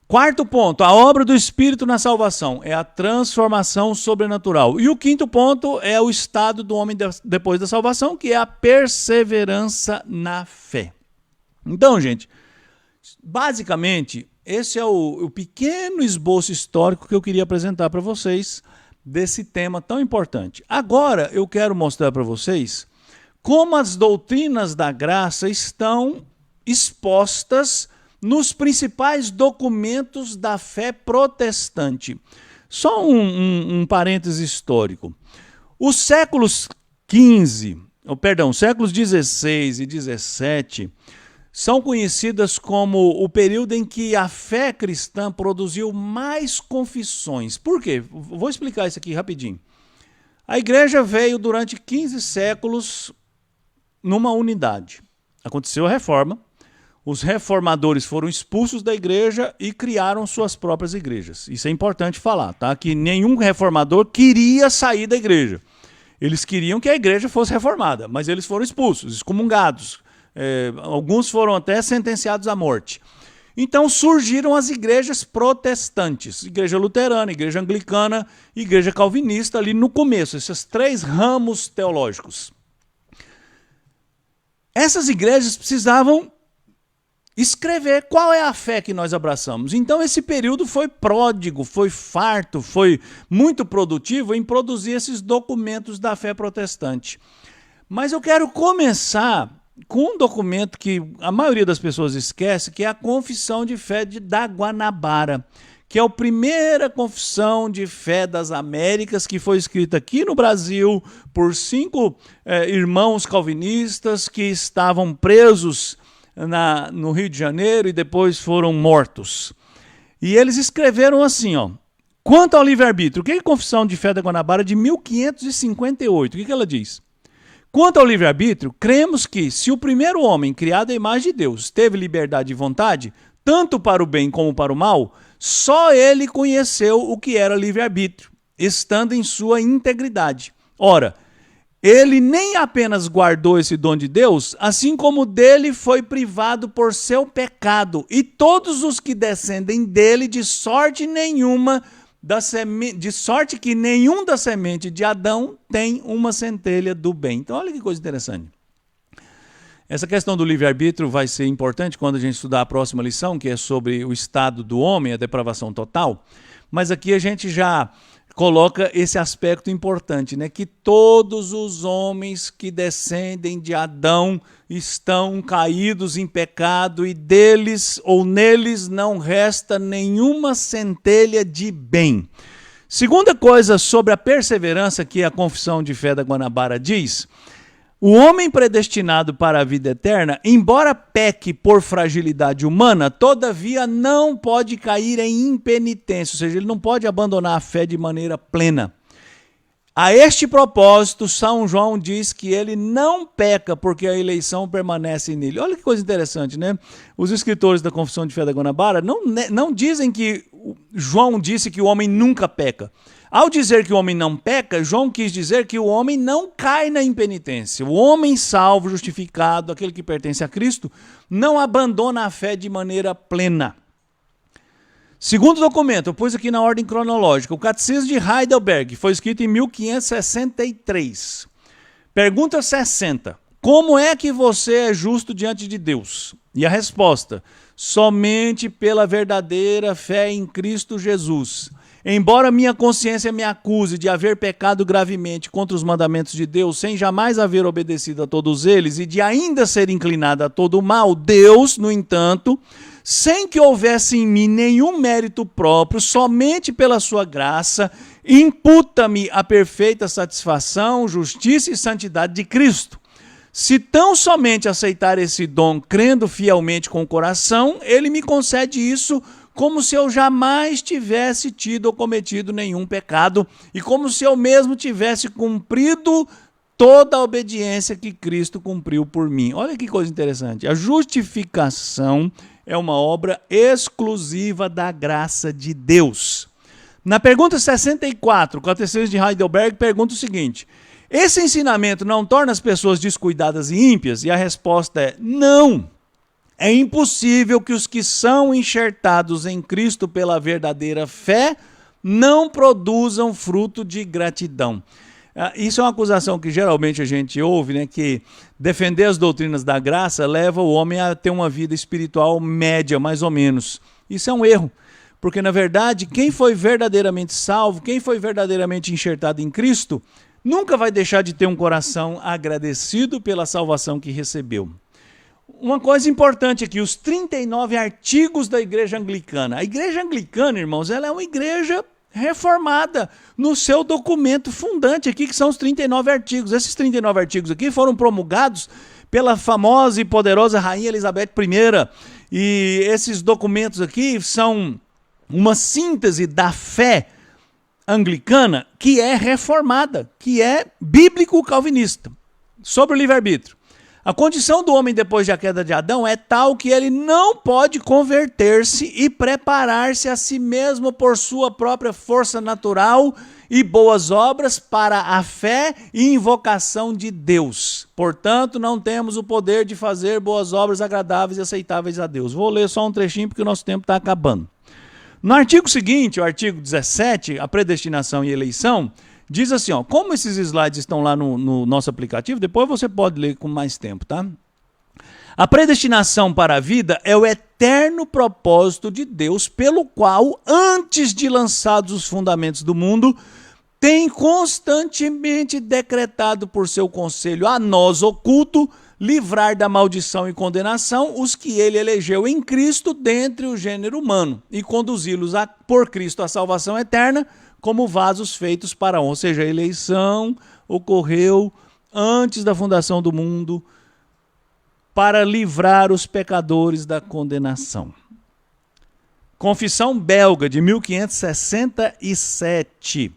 Quarto ponto, a obra do Espírito na salvação, é a transformação sobrenatural. E o quinto ponto é o estado do homem depois da salvação, que é a perseverança na fé. Então, gente, basicamente, esse é o pequeno esboço histórico que eu queria apresentar para vocês desse tema tão importante. Agora, eu quero mostrar para vocês como as doutrinas da graça estão expostas nos principais documentos da fé protestante. Só um parêntese histórico. Os séculos séculos 16 e 17 são conhecidas como o período em que a fé cristã produziu mais confissões. Por quê? Vou explicar isso aqui rapidinho. A igreja veio durante 15 séculos numa unidade. Aconteceu a reforma, os reformadores foram expulsos da igreja e criaram suas próprias igrejas. Isso é importante falar, tá? Que nenhum reformador queria sair da igreja. Eles queriam que a igreja fosse reformada, mas eles foram expulsos, excomungados. Alguns foram até sentenciados à morte. Então surgiram as igrejas protestantes, igreja luterana, igreja anglicana, igreja calvinista ali no começo, esses 3 ramos teológicos. Essas igrejas precisavam escrever qual é a fé que nós abraçamos. Então esse período foi pródigo, foi farto, foi muito produtivo em produzir esses documentos da fé protestante. Mas eu quero começar com um documento que a maioria das pessoas esquece, que é a Confissão de Fé da Guanabara, que é a primeira confissão de fé das Américas, que foi escrita aqui no Brasil por 5 irmãos calvinistas que estavam presos no Rio de Janeiro e depois foram mortos. E eles escreveram assim, ó: quanto ao livre-arbítrio, o que é a Confissão de Fé da Guanabara de 1558? O que ela diz? Quanto ao livre-arbítrio, cremos que, se o primeiro homem, criado à imagem de Deus, teve liberdade de vontade, tanto para o bem como para o mal, só ele conheceu o que era livre-arbítrio, estando em sua integridade. Ora, ele nem apenas guardou esse dom de Deus, assim como dele foi privado por seu pecado, e todos os que descendem dele, de sorte que nenhum da semente de Adão tem uma centelha do bem. Então olha que coisa interessante. Essa questão do livre-arbítrio vai ser importante quando a gente estudar a próxima lição, que é sobre o estado do homem, a depravação total. Mas aqui a gente já coloca esse aspecto importante, né? Que todos os homens que descendem de Adão estão caídos em pecado e deles ou neles não resta nenhuma centelha de bem. Segunda coisa sobre a perseverança que a Confissão de Fé da Guanabara diz: o homem predestinado para a vida eterna, embora peque por fragilidade humana, todavia não pode cair em impenitência, ou seja, ele não pode abandonar a fé de maneira plena. A este propósito, São João diz que ele não peca porque a eleição permanece nele. Olha que coisa interessante, né? Os escritores da Confissão de Fé da Guanabara não dizem que João disse que o homem nunca peca. Ao dizer que o homem não peca, João quis dizer que o homem não cai na impenitência. O homem salvo, justificado, aquele que pertence a Cristo, não abandona a fé de maneira plena. Segundo documento, eu pus aqui na ordem cronológica, o Catecismo de Heidelberg, foi escrito em 1563. Pergunta 60. Como é que você é justo diante de Deus? E a resposta: somente pela verdadeira fé em Cristo Jesus. Embora minha consciência me acuse de haver pecado gravemente contra os mandamentos de Deus, sem jamais haver obedecido a todos eles e de ainda ser inclinado a todo o mal, Deus, no entanto, sem que houvesse em mim nenhum mérito próprio, somente pela sua graça, imputa-me a perfeita satisfação, justiça e santidade de Cristo. Se tão somente aceitar esse dom, crendo fielmente com o coração, ele me concede isso como se eu jamais tivesse tido ou cometido nenhum pecado e como se eu mesmo tivesse cumprido toda a obediência que Cristo cumpriu por mim. Olha que coisa interessante. A justificação é uma obra exclusiva da graça de Deus. Na pergunta 64, o Catecismo de Heidelberg pergunta o seguinte: esse ensinamento não torna as pessoas descuidadas e ímpias? E a resposta é não. É impossível que os que são enxertados em Cristo pela verdadeira fé não produzam fruto de gratidão. Isso é uma acusação que geralmente a gente ouve, né? Que defender as doutrinas da graça leva o homem a ter uma vida espiritual média, mais ou menos. Isso é um erro, porque na verdade quem foi verdadeiramente salvo, quem foi verdadeiramente enxertado em Cristo, nunca vai deixar de ter um coração agradecido pela salvação que recebeu. Uma coisa importante aqui, os 39 artigos da Igreja Anglicana. A Igreja Anglicana, irmãos, ela é uma igreja reformada no seu documento fundante aqui, que são os 39 artigos. Esses 39 artigos aqui foram promulgados pela famosa e poderosa Rainha Elizabeth I. E esses documentos aqui são uma síntese da fé anglicana que é reformada, que é bíblico-calvinista, sobre o livre-arbítrio. A condição do homem depois da queda de Adão é tal que ele não pode converter-se e preparar-se a si mesmo por sua própria força natural e boas obras para a fé e invocação de Deus. Portanto, não temos o poder de fazer boas obras agradáveis e aceitáveis a Deus. Vou ler só um trechinho porque o nosso tempo está acabando. No artigo seguinte, o artigo 17, a predestinação e eleição, diz assim, ó, como esses slides estão lá no nosso aplicativo, depois você pode ler com mais tempo, tá? A predestinação para a vida é o eterno propósito de Deus, pelo qual, antes de lançados os fundamentos do mundo, tem constantemente decretado por seu conselho a nós oculto, livrar da maldição e condenação os que ele elegeu em Cristo dentre o gênero humano e conduzi-los por Cristo à salvação eterna, como vasos feitos para honra. Ou seja, a eleição ocorreu antes da fundação do mundo para livrar os pecadores da condenação. Confissão belga de 1567.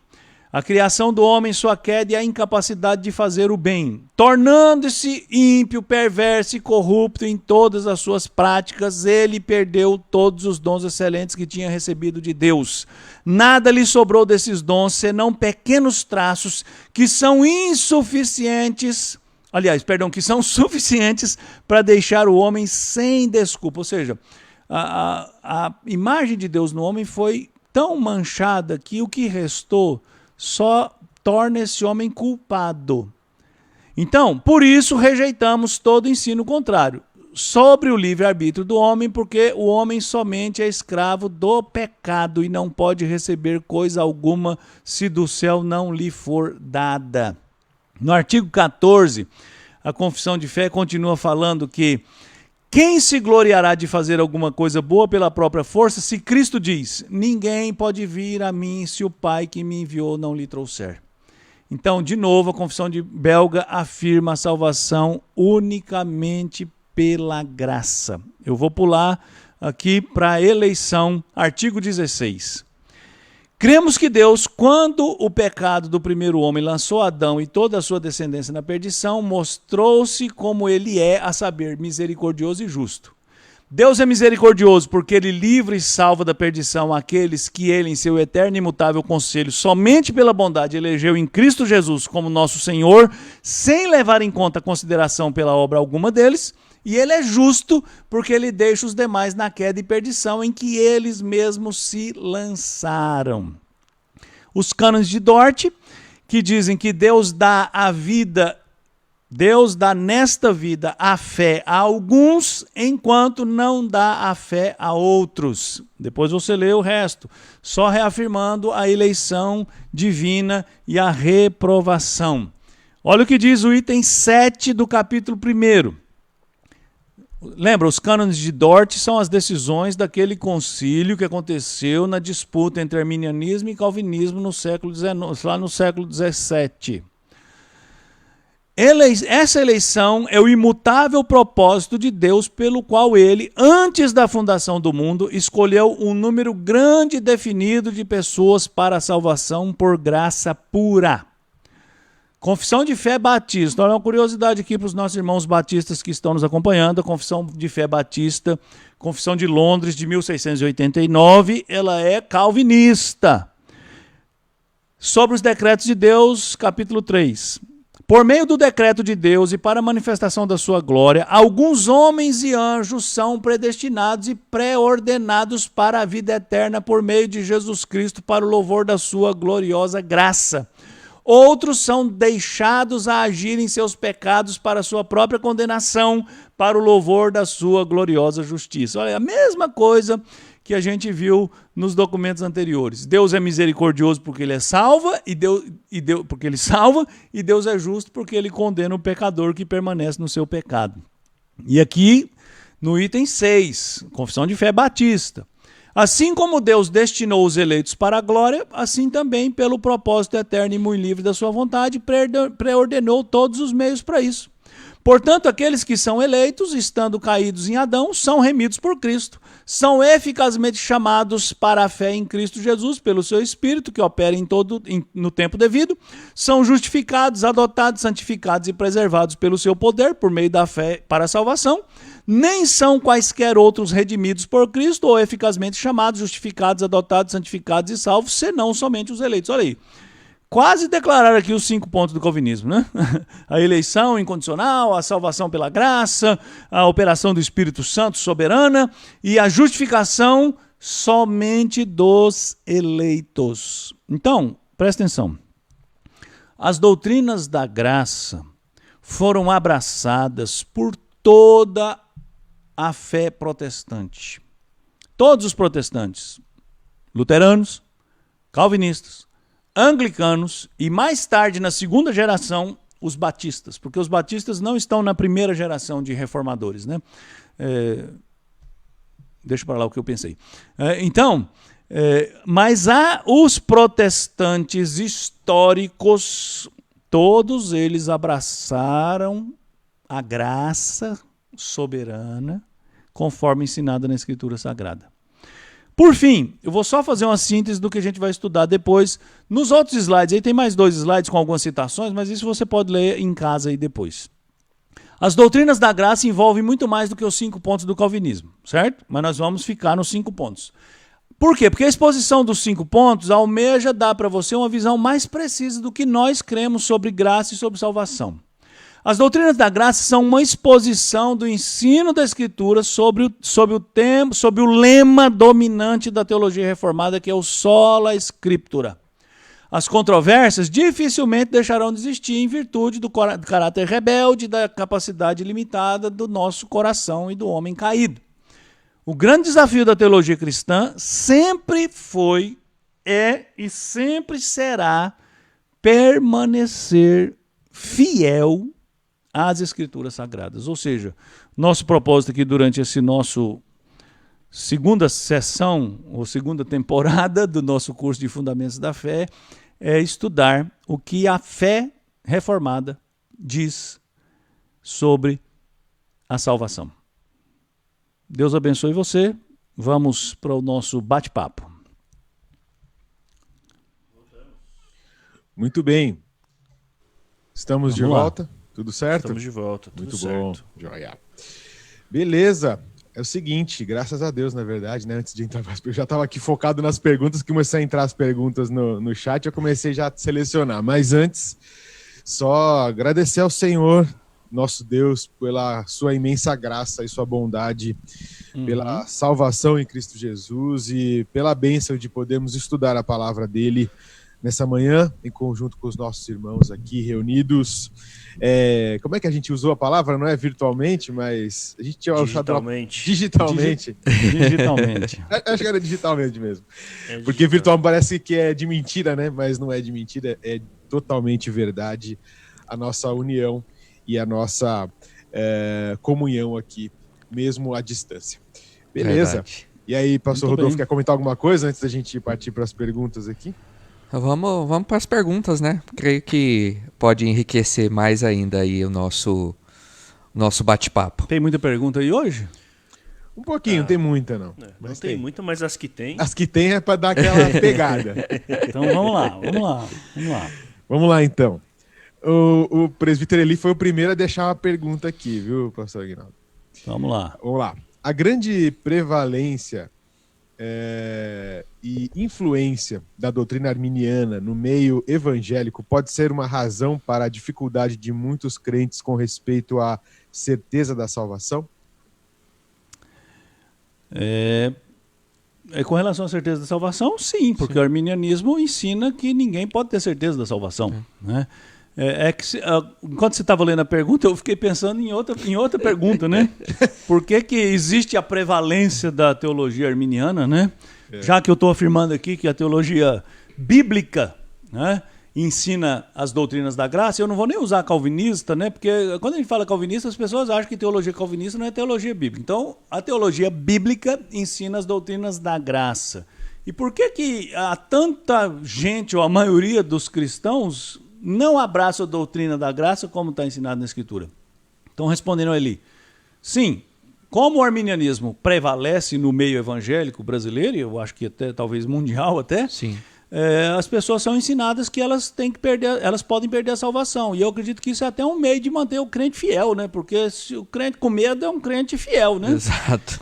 A criação do homem, sua queda e a incapacidade de fazer o bem, tornando-se ímpio, perverso e corrupto em todas as suas práticas, ele perdeu todos os dons excelentes que tinha recebido de Deus. Nada lhe sobrou desses dons, senão pequenos traços que são insuficientes, que são suficientes para deixar o homem sem desculpa. Ou seja, a imagem de Deus no homem foi tão manchada que o que restou só torna esse homem culpado. Então, por isso rejeitamos todo ensino contrário sobre o livre-arbítrio do homem, porque o homem somente é escravo do pecado e não pode receber coisa alguma se do céu não lhe for dada. No artigo 14, a confissão de fé continua falando que quem se gloriará de fazer alguma coisa boa pela própria força, se Cristo diz, ninguém pode vir a mim se o Pai que me enviou não lhe trouxer. Então, de novo, a confissão de belga afirma a salvação unicamente pela graça. Eu vou pular aqui para a eleição, artigo 16. Cremos que Deus, quando o pecado do primeiro homem lançou Adão e toda a sua descendência na perdição, mostrou-se como ele é, a saber, misericordioso e justo. Deus é misericordioso porque ele livra e salva da perdição aqueles que ele, em seu eterno e imutável conselho, somente pela bondade elegeu em Cristo Jesus como nosso Senhor, sem levar em conta consideração pela obra alguma deles. E ele é justo porque ele deixa os demais na queda e perdição em que eles mesmos se lançaram. Os cânones de Dort, que dizem que Deus dá nesta vida a fé a alguns, enquanto não dá a fé a outros. Depois você lê o resto, só reafirmando a eleição divina e a reprovação. Olha o que diz o item 7 do capítulo 1. Lembra, os cânones de Dort são as decisões daquele concílio que aconteceu na disputa entre arminianismo e calvinismo no século XIX, lá no século XVII. Essa eleição é o imutável propósito de Deus pelo qual ele, antes da fundação do mundo, escolheu um número grande e definido de pessoas para a salvação por graça pura. Confissão de fé batista. Olha uma curiosidade aqui para os nossos irmãos batistas que estão nos acompanhando. A Confissão de Fé Batista, Confissão de Londres de 1689, ela é calvinista. Sobre os decretos de Deus, capítulo 3. Por meio do decreto de Deus e para a manifestação da sua glória, alguns homens e anjos são predestinados e pré-ordenados para a vida eterna por meio de Jesus Cristo para o louvor da sua gloriosa graça. Outros são deixados a agir em seus pecados para a sua própria condenação, para o louvor da sua gloriosa justiça. Olha, a mesma coisa que a gente viu nos documentos anteriores. Deus é misericordioso porque ele salva, porque ele salva, e Deus é justo porque ele condena o pecador que permanece no seu pecado. E aqui, no item 6, Confissão de Fé Batista. Assim como Deus destinou os eleitos para a glória, assim também, pelo propósito eterno e muito livre da sua vontade, preordenou todos os meios para isso. Portanto, aqueles que são eleitos, estando caídos em Adão, são remidos por Cristo, são eficazmente chamados para a fé em Cristo Jesus, pelo seu Espírito, que opera no tempo devido, são justificados, adotados, santificados e preservados pelo seu poder, por meio da fé para a salvação, nem são quaisquer outros redimidos por Cristo, ou eficazmente chamados, justificados, adotados, santificados e salvos, senão somente os eleitos. Olha aí. Quase declararam aqui os 5 pontos do calvinismo, né? A eleição incondicional, a salvação pela graça, a operação do Espírito Santo soberana e a justificação somente dos eleitos. Então, presta atenção. As doutrinas da graça foram abraçadas por toda a fé protestante. Todos os protestantes, luteranos, calvinistas, anglicanos e mais tarde, na segunda geração, os batistas, porque os batistas não estão na primeira geração de reformadores, né? Deixa para lá o que eu pensei. Mas há os protestantes históricos, todos eles abraçaram a graça soberana, conforme ensinada na Escritura Sagrada. Por fim, eu vou só fazer uma síntese do que a gente vai estudar depois. Nos outros slides, aí tem mais 2 slides com algumas citações, mas isso você pode ler em casa aí depois. As doutrinas da graça envolvem muito mais do que os 5 pontos do calvinismo, certo? Mas nós vamos ficar nos 5 pontos. Por quê? Porque a exposição dos 5 pontos almeja dar para você uma visão mais precisa do que nós cremos sobre graça e sobre salvação. As doutrinas da graça são uma exposição do ensino da Escritura sobre o lema dominante da teologia reformada, que é o sola scriptura. As controvérsias dificilmente deixarão de existir em virtude do caráter rebelde, da capacidade limitada do nosso coração e do homem caído. O grande desafio da teologia cristã sempre foi, é e sempre será permanecer fiel às Escrituras Sagradas. Ou seja, nosso propósito aqui durante esse nosso segunda sessão, ou segunda temporada do nosso curso de Fundamentos da Fé, é estudar o que a fé reformada diz sobre a salvação. Deus abençoe você. Vamos para o nosso bate-papo. Muito bem. Estamos de volta. Tudo certo? Estamos de volta. Muito bom. Joia. Beleza. É o seguinte, graças a Deus, na verdade, né? Antes de entrar, eu já estava aqui focado nas perguntas, que comecei a entrar as perguntas no chat, eu comecei já a selecionar. Mas antes, só agradecer ao Senhor, nosso Deus, pela sua imensa graça e sua bondade, pela salvação em Cristo Jesus e pela bênção de podermos estudar a palavra dele nessa manhã, em conjunto com os nossos irmãos aqui reunidos. Como é que a gente usou a palavra? Não é virtualmente, mas a gente tinha digitalmente. Digitalmente. Acho que era digitalmente mesmo. Porque virtual parece que é de mentira, né? Mas não é de mentira, é totalmente verdade a nossa união e a nossa comunhão aqui, mesmo à distância. Beleza. Verdade. E aí, pastor Muito Rodolfo, bem. Quer comentar alguma coisa antes da gente partir para as perguntas aqui? Vamos para as perguntas, né? Creio que pode enriquecer mais ainda aí o nosso bate-papo. Tem muita pergunta aí hoje? Um pouquinho, não tem muita não. Não tem muita, mas as que tem... As que tem é para dar aquela pegada. Então vamos lá. Vamos lá então. O presbítero Eli foi o primeiro a deixar uma pergunta aqui, viu, pastor Aguinaldo? Vamos lá. A grande prevalência e influência da doutrina arminiana no meio evangélico pode ser uma razão para a dificuldade de muitos crentes com respeito à certeza da salvação? Com relação à certeza da salvação, sim, porque o arminianismo ensina que ninguém pode ter certeza da salvação, né? Enquanto você estava lendo a pergunta, eu fiquei pensando em outra pergunta, né? Por que existe a prevalência da teologia arminiana, né? Já que eu estou afirmando aqui que a teologia bíblica, né, ensina as doutrinas da graça, eu não vou nem usar calvinista, né? Porque quando a gente fala calvinista, as pessoas acham que teologia calvinista não é teologia bíblica. Então, a teologia bíblica ensina as doutrinas da graça. E por que há tanta gente, ou a maioria dos cristãos, não abraça a doutrina da graça como está ensinado na Escritura? Então, respondendo ali, sim, como o arminianismo prevalece no meio evangélico brasileiro, eu acho que até talvez mundial até, Sim. As pessoas são ensinadas que elas podem perder a salvação. E eu acredito que isso é até um meio de manter o crente fiel, né? Porque se o crente com medo é um crente fiel, né? Exato.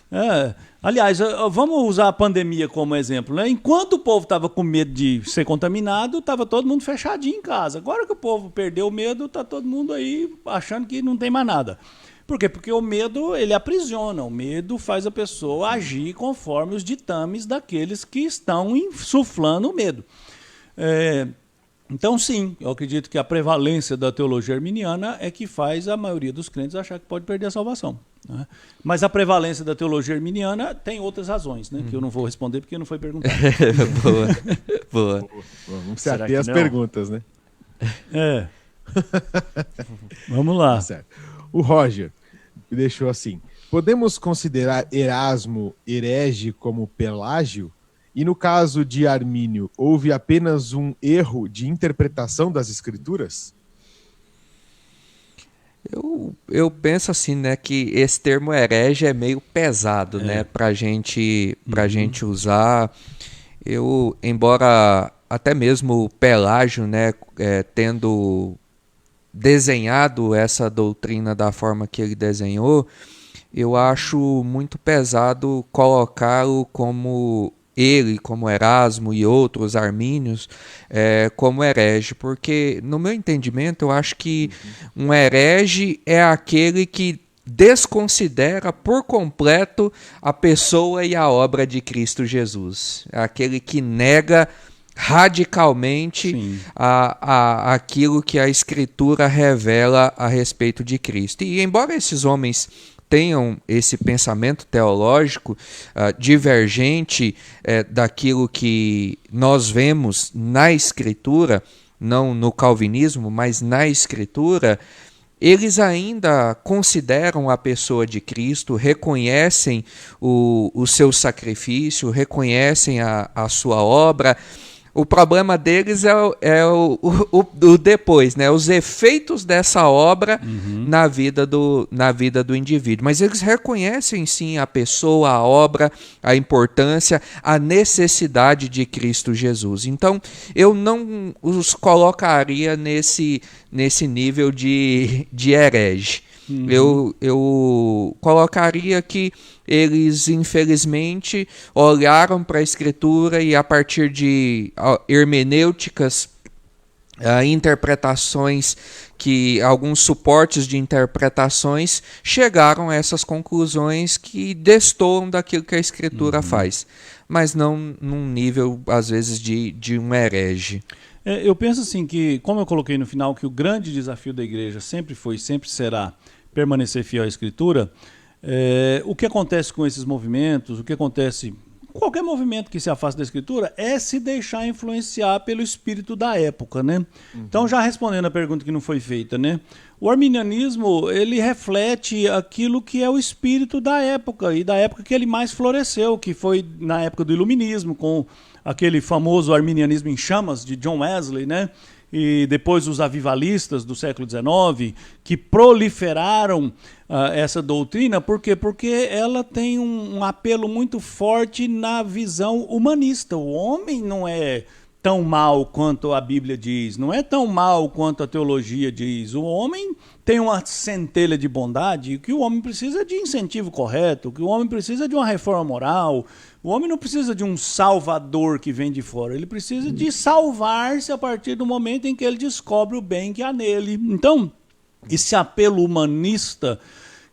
Aliás, vamos usar a pandemia como exemplo, né? Enquanto o povo estava com medo de ser contaminado, estava todo mundo fechadinho em casa. Agora que o povo perdeu o medo, está todo mundo aí achando que não tem mais nada. Por quê? Porque o medo, ele aprisiona. O medo faz a pessoa agir conforme os ditames daqueles que estão insuflando o medo. Então, sim, eu acredito que a prevalência da teologia arminiana é que faz a maioria dos crentes achar que pode perder a salvação, né? Mas a prevalência da teologia arminiana tem outras razões, né? Que eu não vou responder porque não foi perguntado. Boa. Vamos se ater às perguntas, né? Vamos lá. Tá certo. O Roger deixou assim: podemos considerar Erasmo herege como Pelágio? E no caso de Armínio, houve apenas um erro de interpretação das escrituras? Eu penso assim, né, que esse termo herege é meio pesado, né, pra gente usar. Embora até mesmo Pelágio, né, tendo desenhado essa doutrina da forma que ele desenhou, eu acho muito pesado colocá-lo como ele, como Erasmo e outros armínios, como herege, porque no meu entendimento eu acho que um herege é aquele que desconsidera por completo a pessoa e a obra de Cristo Jesus, é aquele que nega radicalmente aquilo que a Escritura revela a respeito de Cristo. E embora esses homens tenham esse pensamento teológico divergente daquilo que nós vemos na Escritura, não no calvinismo, mas na Escritura, eles ainda consideram a pessoa de Cristo, reconhecem o seu sacrifício, reconhecem a sua obra. O problema deles é o depois, né? Os efeitos dessa obra na vida do indivíduo. Mas eles reconhecem sim a pessoa, a obra, a importância, a necessidade de Cristo Jesus. Então, eu não os colocaria nesse nível de herege. Eu colocaria que eles, infelizmente, olharam para a Escritura e, a partir de hermenêuticas, interpretações, alguns suportes de interpretações, chegaram a essas conclusões que destoam daquilo que a Escritura faz, mas não num nível, às vezes, de um herege. Eu penso assim que, como eu coloquei no final, que o grande desafio da igreja sempre foi e sempre será permanecer fiel à Escritura. O que acontece com esses movimentos, o que acontece com qualquer movimento que se afaste da Escritura, é se deixar influenciar pelo espírito da época, né? Então, já respondendo a pergunta que não foi feita, né? O arminianismo, ele reflete aquilo que é o espírito da época, e da época que ele mais floresceu, que foi na época do Iluminismo, com aquele famoso arminianismo em chamas de John Wesley, né? E depois os avivalistas do século XIX, que proliferaram essa doutrina. Por quê? Porque ela tem um apelo muito forte na visão humanista. O homem não é tão mal quanto a Bíblia diz, não é tão mal quanto a teologia diz. O homem tem uma centelha de bondade, que o homem precisa de incentivo correto, que o homem precisa de uma reforma moral. O homem não precisa de um salvador que vem de fora, ele precisa de salvar-se a partir do momento em que ele descobre o bem que há nele. Então, esse apelo humanista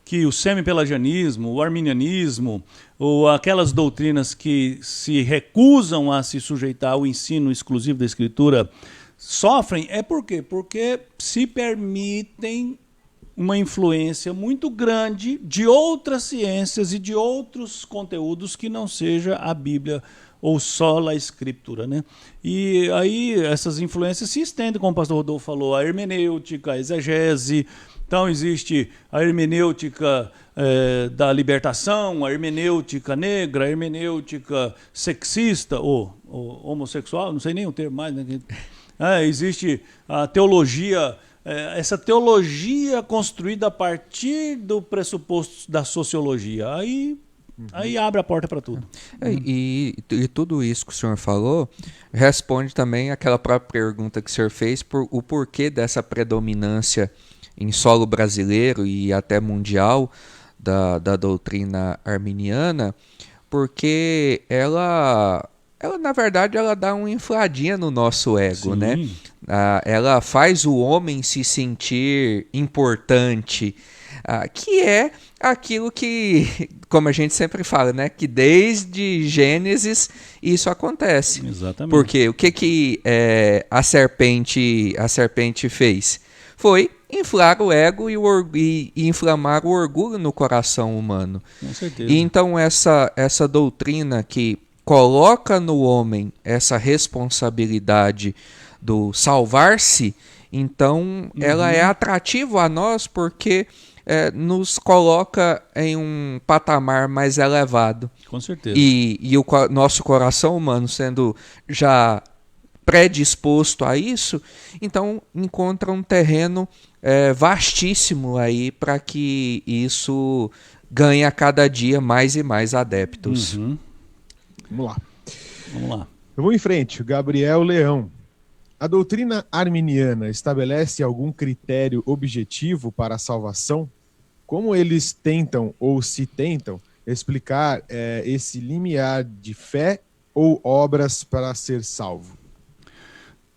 que o semi-pelagianismo, o arminianismo, ou aquelas doutrinas que se recusam a se sujeitar ao ensino exclusivo da Escritura sofrem, por quê? Porque se permitem uma influência muito grande de outras ciências e de outros conteúdos que não seja a Bíblia ou só a Escritura, né? E aí essas influências se estendem, como o pastor Rodolfo falou, a hermenêutica, a exegese. Então existe a hermenêutica da libertação, a hermenêutica negra, a hermenêutica sexista ou homossexual, não sei nem o termo mais, né? Existe a teologia essa teologia construída a partir do pressuposto da sociologia. Aí abre a porta para tudo. E tudo isso que o senhor falou responde também àquela própria pergunta que o senhor fez por o porquê dessa predominância em solo brasileiro e até mundial da doutrina arminiana, porque ela na verdade ela dá uma infladinha no nosso ego, né? Ela faz o homem se sentir importante, que é aquilo que, como a gente sempre fala, né, que desde Gênesis isso acontece. Exatamente. Porque o que a serpente fez? Foi inflar o ego e inflamar o orgulho no coração humano. Com certeza. E então essa doutrina que coloca no homem essa responsabilidade do salvar-se, então ela é atrativa a nós porque nos coloca em um patamar mais elevado. Com certeza. E o nosso coração humano sendo já predisposto a isso, então encontra um terreno vastíssimo aí para que isso ganhe a cada dia mais e mais adeptos. Vamos lá. Eu vou em frente. Gabriel Leão. A doutrina arminiana estabelece algum critério objetivo para a salvação? Como eles tentam ou se tentam explicar esse limiar de fé ou obras para ser salvo?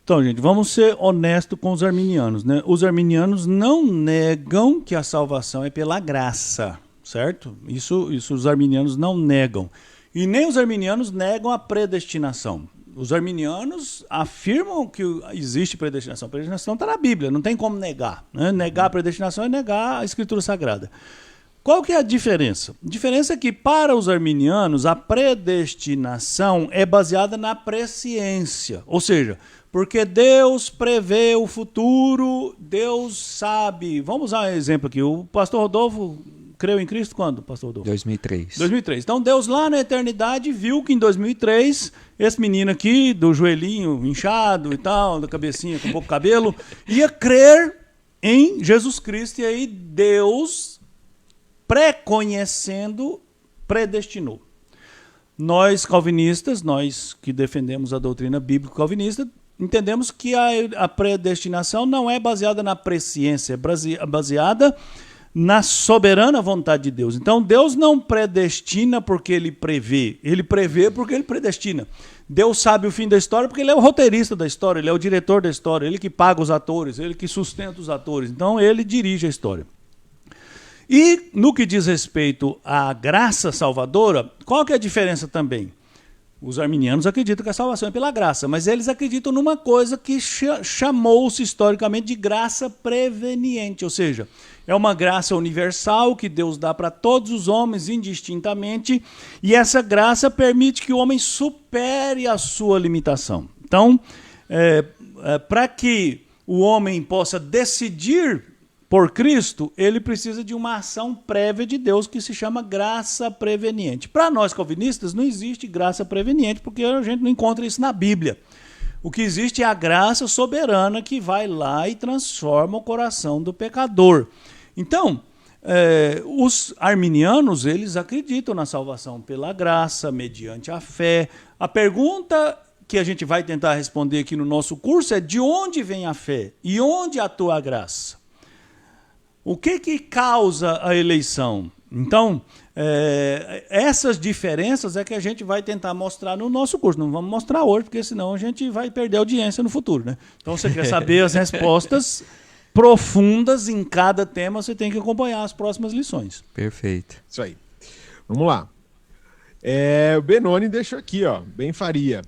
Então, gente, vamos ser honestos com os arminianos, né? Os arminianos não negam que a salvação é pela graça, certo? Isso os arminianos não negam. E nem os arminianos negam a predestinação. Os arminianos afirmam que existe predestinação. A predestinação está na Bíblia, não tem como negar, né? Negar a predestinação é negar a Escritura Sagrada. Qual que é a diferença? A diferença é que para os arminianos a predestinação é baseada na presciência. Ou seja, porque Deus prevê o futuro, Deus sabe. Vamos usar um exemplo aqui. O pastor Rodolfo creu em Cristo quando, pastor Rodolfo? 2003. 2003. Então Deus lá na eternidade viu que em 2003 esse menino aqui, do joelhinho inchado e tal, da cabecinha com pouco cabelo, ia crer em Jesus Cristo. E aí Deus, pré-conhecendo, predestinou. Nós calvinistas, nós que defendemos a doutrina bíblica calvinista, entendemos que a predestinação não é baseada na presciência, é baseada na soberana vontade de Deus. Então Deus não predestina porque ele prevê porque ele predestina. Deus sabe o fim da história porque ele é o roteirista da história, ele é o diretor da história, ele que paga os atores, ele que sustenta os atores. Então ele dirige a história. E no que diz respeito à graça salvadora, qual que é a diferença também? Os arminianos acreditam que a salvação é pela graça, mas eles acreditam numa coisa que chamou-se historicamente de graça preveniente, ou seja, é uma graça universal que Deus dá para todos os homens indistintamente, e essa graça permite que o homem supere a sua limitação. Então, para que o homem possa decidir por Cristo, ele precisa de uma ação prévia de Deus que se chama graça preveniente. Para nós calvinistas não existe graça preveniente, porque a gente não encontra isso na Bíblia. O que existe é a graça soberana que vai lá e transforma o coração do pecador. Então, os arminianos, eles acreditam na salvação pela graça, mediante a fé. A pergunta que a gente vai tentar responder aqui no nosso curso é: de onde vem a fé e onde atua a graça? O que causa a eleição? Então, essas diferenças é que a gente vai tentar mostrar no nosso curso. Não vamos mostrar hoje, porque senão a gente vai perder audiência no futuro, né? Então, você quer saber as respostas profundas em cada tema, você tem que acompanhar as próximas lições. Perfeito. Isso aí. Vamos lá. O Benoni deixou aqui, ó, bem faria.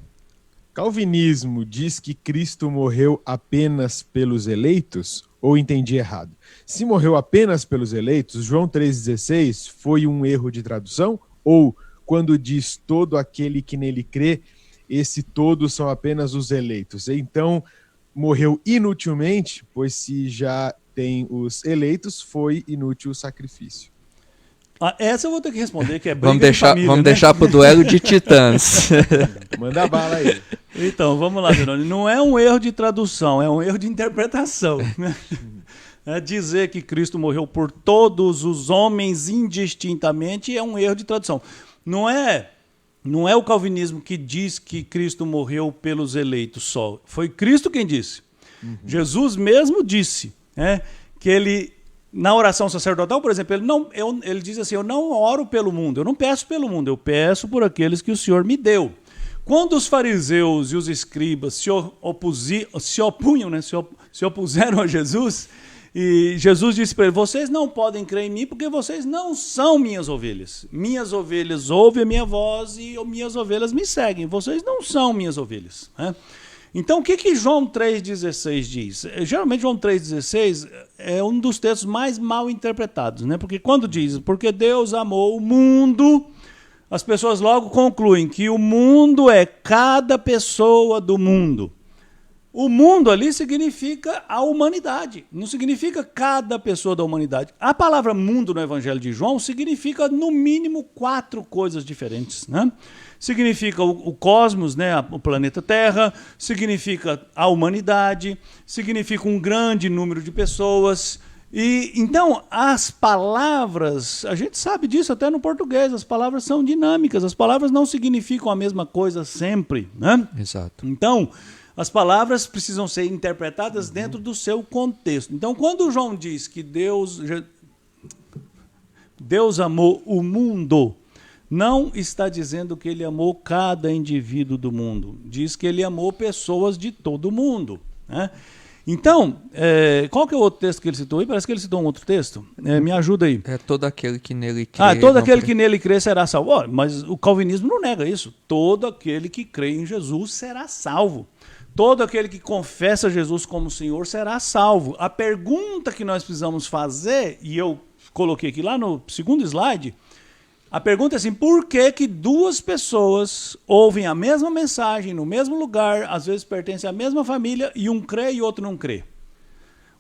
Calvinismo diz que Cristo morreu apenas pelos eleitos? Ou entendi errado? Se morreu apenas pelos eleitos, João 3,16 foi um erro de tradução? Ou, quando diz todo aquele que nele crê, esse todos são apenas os eleitos? Então, morreu inutilmente, pois se já tem os eleitos, foi inútil o sacrifício. Essa eu vou ter que responder, que é briga vamos deixar, de família, vamos né? deixar pro duelo de titãs. Manda bala aí. Então, vamos lá, Benoni. Não é um erro de tradução, é um erro de interpretação. É dizer que Cristo morreu por todos os homens indistintamente é um erro de tradução. Não é o calvinismo que diz que Cristo morreu pelos eleitos só. Foi Cristo quem disse. Jesus mesmo disse, que ele, na oração sacerdotal, por exemplo, ele diz assim, eu não oro pelo mundo, eu não peço pelo mundo, eu peço por aqueles que o Senhor me deu. Quando os fariseus e os escribas se opuseram a Jesus, e Jesus disse para eles, vocês não podem crer em mim porque vocês não são minhas ovelhas. Minhas ovelhas ouvem a minha voz e minhas ovelhas me seguem. Vocês não são minhas ovelhas. Então, o que João 3,16 diz? Geralmente, João 3,16 é um dos textos mais mal interpretados, né? Porque quando diz, porque Deus amou o mundo, as pessoas logo concluem que o mundo é cada pessoa do mundo. O mundo ali significa a humanidade, não significa cada pessoa da humanidade. A palavra mundo no Evangelho de João significa, no mínimo, 4 coisas diferentes, né? Significa o cosmos, né? O planeta Terra, significa a humanidade, significa um grande número de pessoas. E então, as palavras, a gente sabe disso até no português, as palavras são dinâmicas, as palavras não significam a mesma coisa sempre, né? Exato. Então, as palavras precisam ser interpretadas dentro do seu contexto. Então, quando João diz que Deus amou o mundo, não está dizendo que ele amou cada indivíduo do mundo. Diz que ele amou pessoas de todo o mundo, né? Então, qual que é o outro texto que ele citou aí? Parece que ele citou um outro texto. Me ajuda aí. É todo aquele que nele crê. Todo aquele que nele crê será salvo. Mas o calvinismo não nega isso. Todo aquele que crê em Jesus será salvo. Todo aquele que confessa Jesus como Senhor será salvo. A pergunta que nós precisamos fazer, e eu coloquei aqui lá no segundo slide, a pergunta é assim, por que 2 pessoas ouvem a mesma mensagem no mesmo lugar, às vezes pertencem à mesma família, e um crê e outro não crê?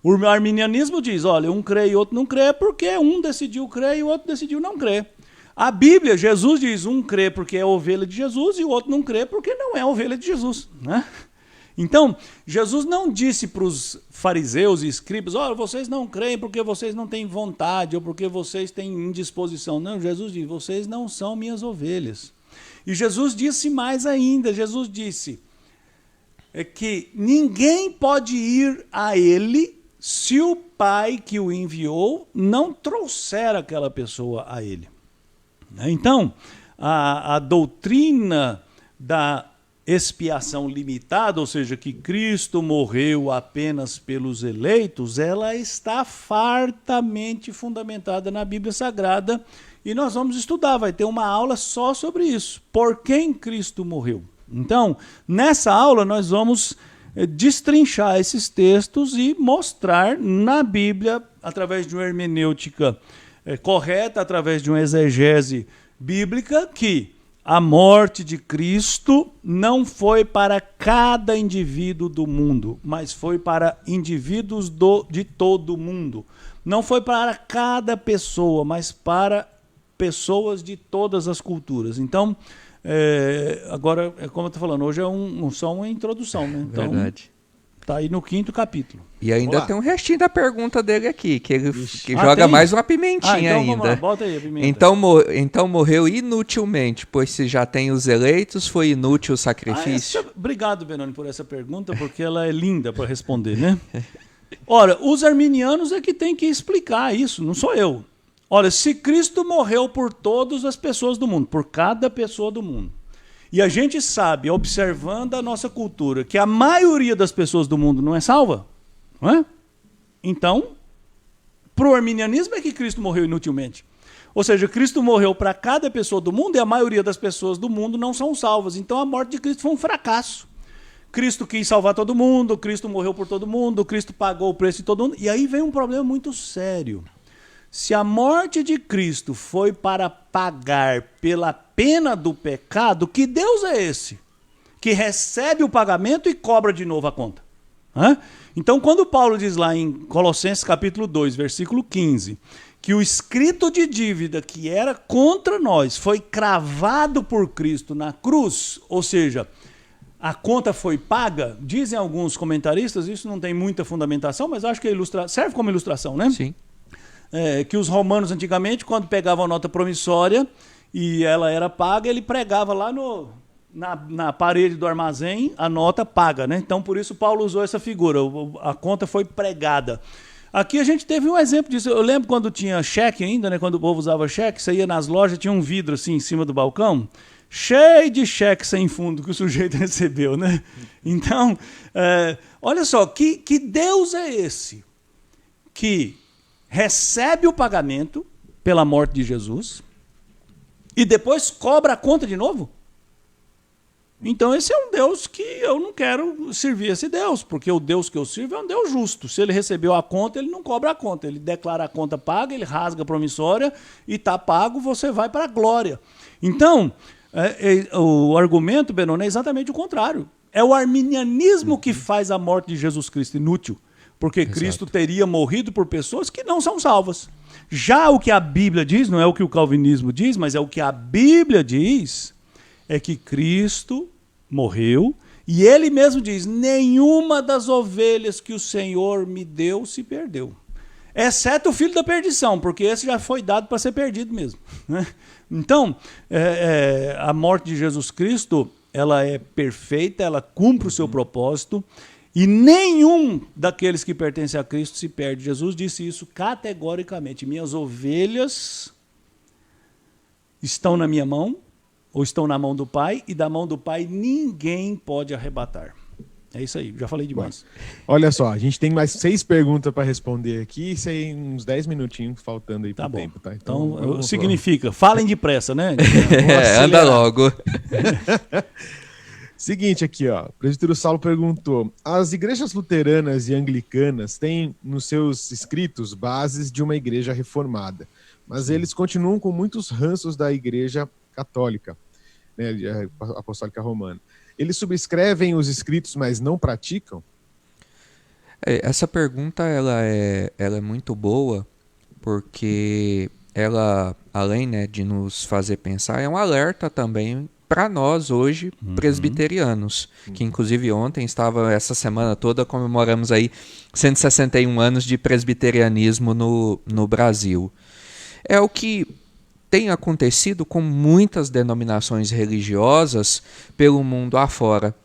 O arminianismo diz, olha, um crê e outro não crê porque um decidiu crer e o outro decidiu não crer. A Bíblia, Jesus diz, um crê porque é ovelha de Jesus e o outro não crê porque não é ovelha de Jesus, né? Então, Jesus não disse para os fariseus e escribas, olha, vocês não creem porque vocês não têm vontade ou porque vocês têm indisposição. Não, Jesus disse, vocês não são minhas ovelhas. E Jesus disse mais ainda, Jesus disse que ninguém pode ir a ele se o Pai que o enviou não trouxer aquela pessoa a ele. Então, a doutrina da expiação limitada, ou seja, que Cristo morreu apenas pelos eleitos, ela está fartamente fundamentada na Bíblia Sagrada e nós vamos estudar, vai ter uma aula só sobre isso, por quem Cristo morreu. Então, nessa aula nós vamos destrinchar esses textos e mostrar na Bíblia, através de uma hermenêutica correta, através de uma exegese bíblica, que a morte de Cristo não foi para cada indivíduo do mundo, mas foi para indivíduos de todo o mundo. Não foi para cada pessoa, mas para pessoas de todas as culturas. Então, agora, como eu estou falando, hoje é só uma introdução, né? Então, verdade. Está aí no 5º capítulo. E ainda tem um restinho da pergunta dele aqui, que ele joga tem? mais uma pimentinha então, ainda. Vamos lá, bota aí a pimenta. Então morreu inutilmente, pois se já tem os eleitos, foi inútil o sacrifício? Obrigado, Benoni, por essa pergunta, porque ela é linda para responder, né? Ora, os arminianos é que tem que explicar isso, não sou eu. Olha, se Cristo morreu por todas as pessoas do mundo, por cada pessoa do mundo, e a gente sabe, observando a nossa cultura, que a maioria das pessoas do mundo não é salva, não é? Então, para o arminianismo é que Cristo morreu inutilmente. Ou seja, Cristo morreu para cada pessoa do mundo e a maioria das pessoas do mundo não são salvas. Então a morte de Cristo foi um fracasso. Cristo quis salvar todo mundo, Cristo morreu por todo mundo, Cristo pagou o preço de todo mundo. E aí vem um problema muito sério. Se a morte de Cristo foi para pagar pela pena do pecado, que Deus é esse? Que recebe o pagamento e cobra de novo a conta. Então, quando Paulo diz lá em Colossenses capítulo 2, versículo 15, que o escrito de dívida que era contra nós foi cravado por Cristo na cruz, ou seja, a conta foi paga, dizem alguns comentaristas, isso não tem muita fundamentação, mas acho que serve como ilustração, né? Sim. Que os romanos antigamente, quando pegavam a nota promissória e ela era paga, ele pregava lá na parede do armazém a nota paga, né? Então, por isso, Paulo usou essa figura. A conta foi pregada. Aqui a gente teve um exemplo disso. Eu lembro quando tinha cheque ainda, né? Quando o povo usava cheque, você ia nas lojas, tinha um vidro assim em cima do balcão, cheio de cheque sem fundo que o sujeito recebeu, né? Então, olha só, que Deus é esse que recebe o pagamento pela morte de Jesus e depois cobra a conta de novo? Então esse é um Deus que eu não quero servir esse Deus, porque o Deus que eu sirvo é um Deus justo. Se ele recebeu a conta, ele não cobra a conta. Ele declara a conta paga, ele rasga a promissória e está pago, você vai para a glória. Então, o argumento, Benoni, é exatamente o contrário. É o arminianismo que faz a morte de Jesus Cristo inútil, porque Exato. Cristo teria morrido por pessoas que não são salvas. Já o que a Bíblia diz, não é o que o calvinismo diz, mas é o que a Bíblia diz, é que Cristo morreu e ele mesmo diz, nenhuma das ovelhas que o Senhor me deu se perdeu. Exceto o filho da perdição, porque esse já foi dado para ser perdido mesmo, né? Então, a morte de Jesus Cristo, ela é perfeita, ela cumpre o seu propósito e nenhum daqueles que pertencem a Cristo se perde. Jesus disse isso categoricamente. Minhas ovelhas estão na minha mão, ou estão na mão do Pai, e da mão do Pai ninguém pode arrebatar. É isso aí, já falei demais. Olha só, a gente tem mais 6 perguntas para responder aqui, e tem uns 10 minutinhos faltando aí para o tempo, tá? Então significa, falem depressa, né? Anda logo. Seguinte aqui, ó, o presbítero Saulo perguntou, as igrejas luteranas e anglicanas têm nos seus escritos bases de uma igreja reformada, mas eles continuam com muitos ranços da igreja católica, né, apostólica romana. Eles subscrevem os escritos, mas não praticam? Essa pergunta ela é muito boa, porque ela, além, né, de nos fazer pensar, é um alerta também para nós hoje, presbiterianos, que inclusive ontem essa semana toda comemoramos aí 161 anos de presbiterianismo no Brasil. É o que tem acontecido com muitas denominações religiosas pelo mundo afora.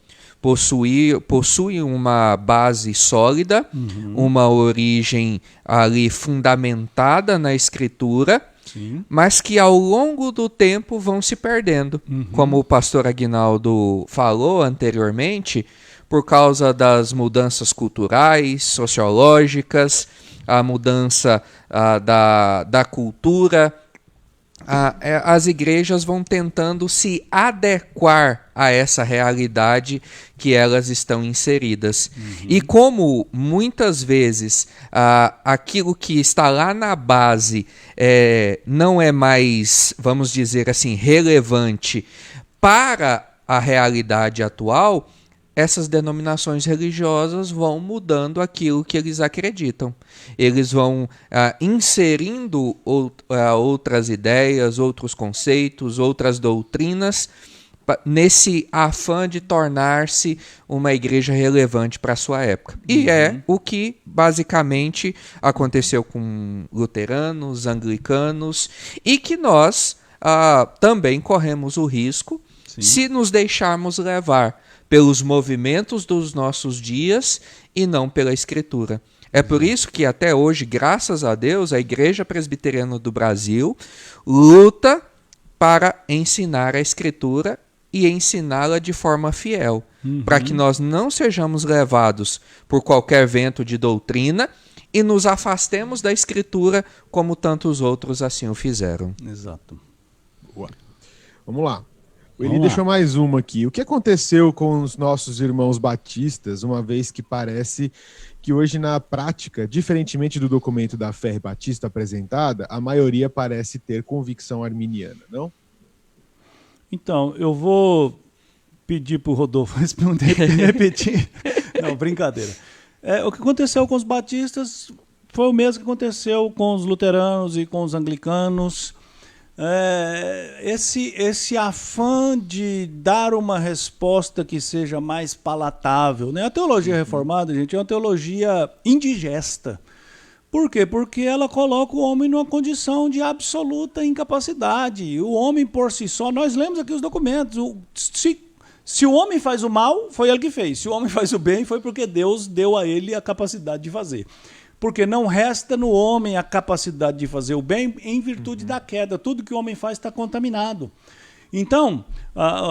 Possui uma base sólida, uma origem ali fundamentada na Escritura, sim, mas que ao longo do tempo vão se perdendo. Como o pastor Aguinaldo falou anteriormente, por causa das mudanças culturais, sociológicas, a mudança da cultura, as igrejas vão tentando se adequar a essa realidade que elas estão inseridas. E como muitas vezes aquilo que está lá na base não é mais, vamos dizer assim, relevante para a realidade atual, essas denominações religiosas vão mudando aquilo que eles acreditam. Eles vão inserindo outras ideias, outros conceitos, outras doutrinas, nesse afã de tornar-se uma igreja relevante para a sua época. E é o que basicamente aconteceu com luteranos, anglicanos, e que nós também corremos o risco, sim, se nos deixarmos levar pelos movimentos dos nossos dias e não pela Escritura. É por isso que até hoje, graças a Deus, a Igreja Presbiteriana do Brasil luta para ensinar a Escritura e ensiná-la de forma fiel, para que nós não sejamos levados por qualquer vento de doutrina e nos afastemos da Escritura como tantos outros assim o fizeram. Exato. Boa. Vamos lá. Ele deixou mais uma aqui. O que aconteceu com os nossos irmãos batistas, uma vez que parece que hoje na prática, diferentemente do documento da fé batista apresentada, a maioria parece ter convicção arminiana, não? Então, eu vou pedir para o Rodolfo responder e repetir. Não, brincadeira. O que aconteceu com os batistas foi o mesmo que aconteceu com os luteranos e com os anglicanos. Esse afã de dar uma resposta que seja mais palatável, né? A teologia reformada, gente, é uma teologia indigesta. Por quê? Porque ela coloca o homem numa condição de absoluta incapacidade. O homem por si só, nós lemos aqui os documentos, se o homem faz o mal, foi ele que fez. Se o homem faz o bem, foi porque Deus deu a ele a capacidade de fazer. Porque não resta no homem a capacidade de fazer o bem em virtude da queda. Tudo que o homem faz está contaminado. Então,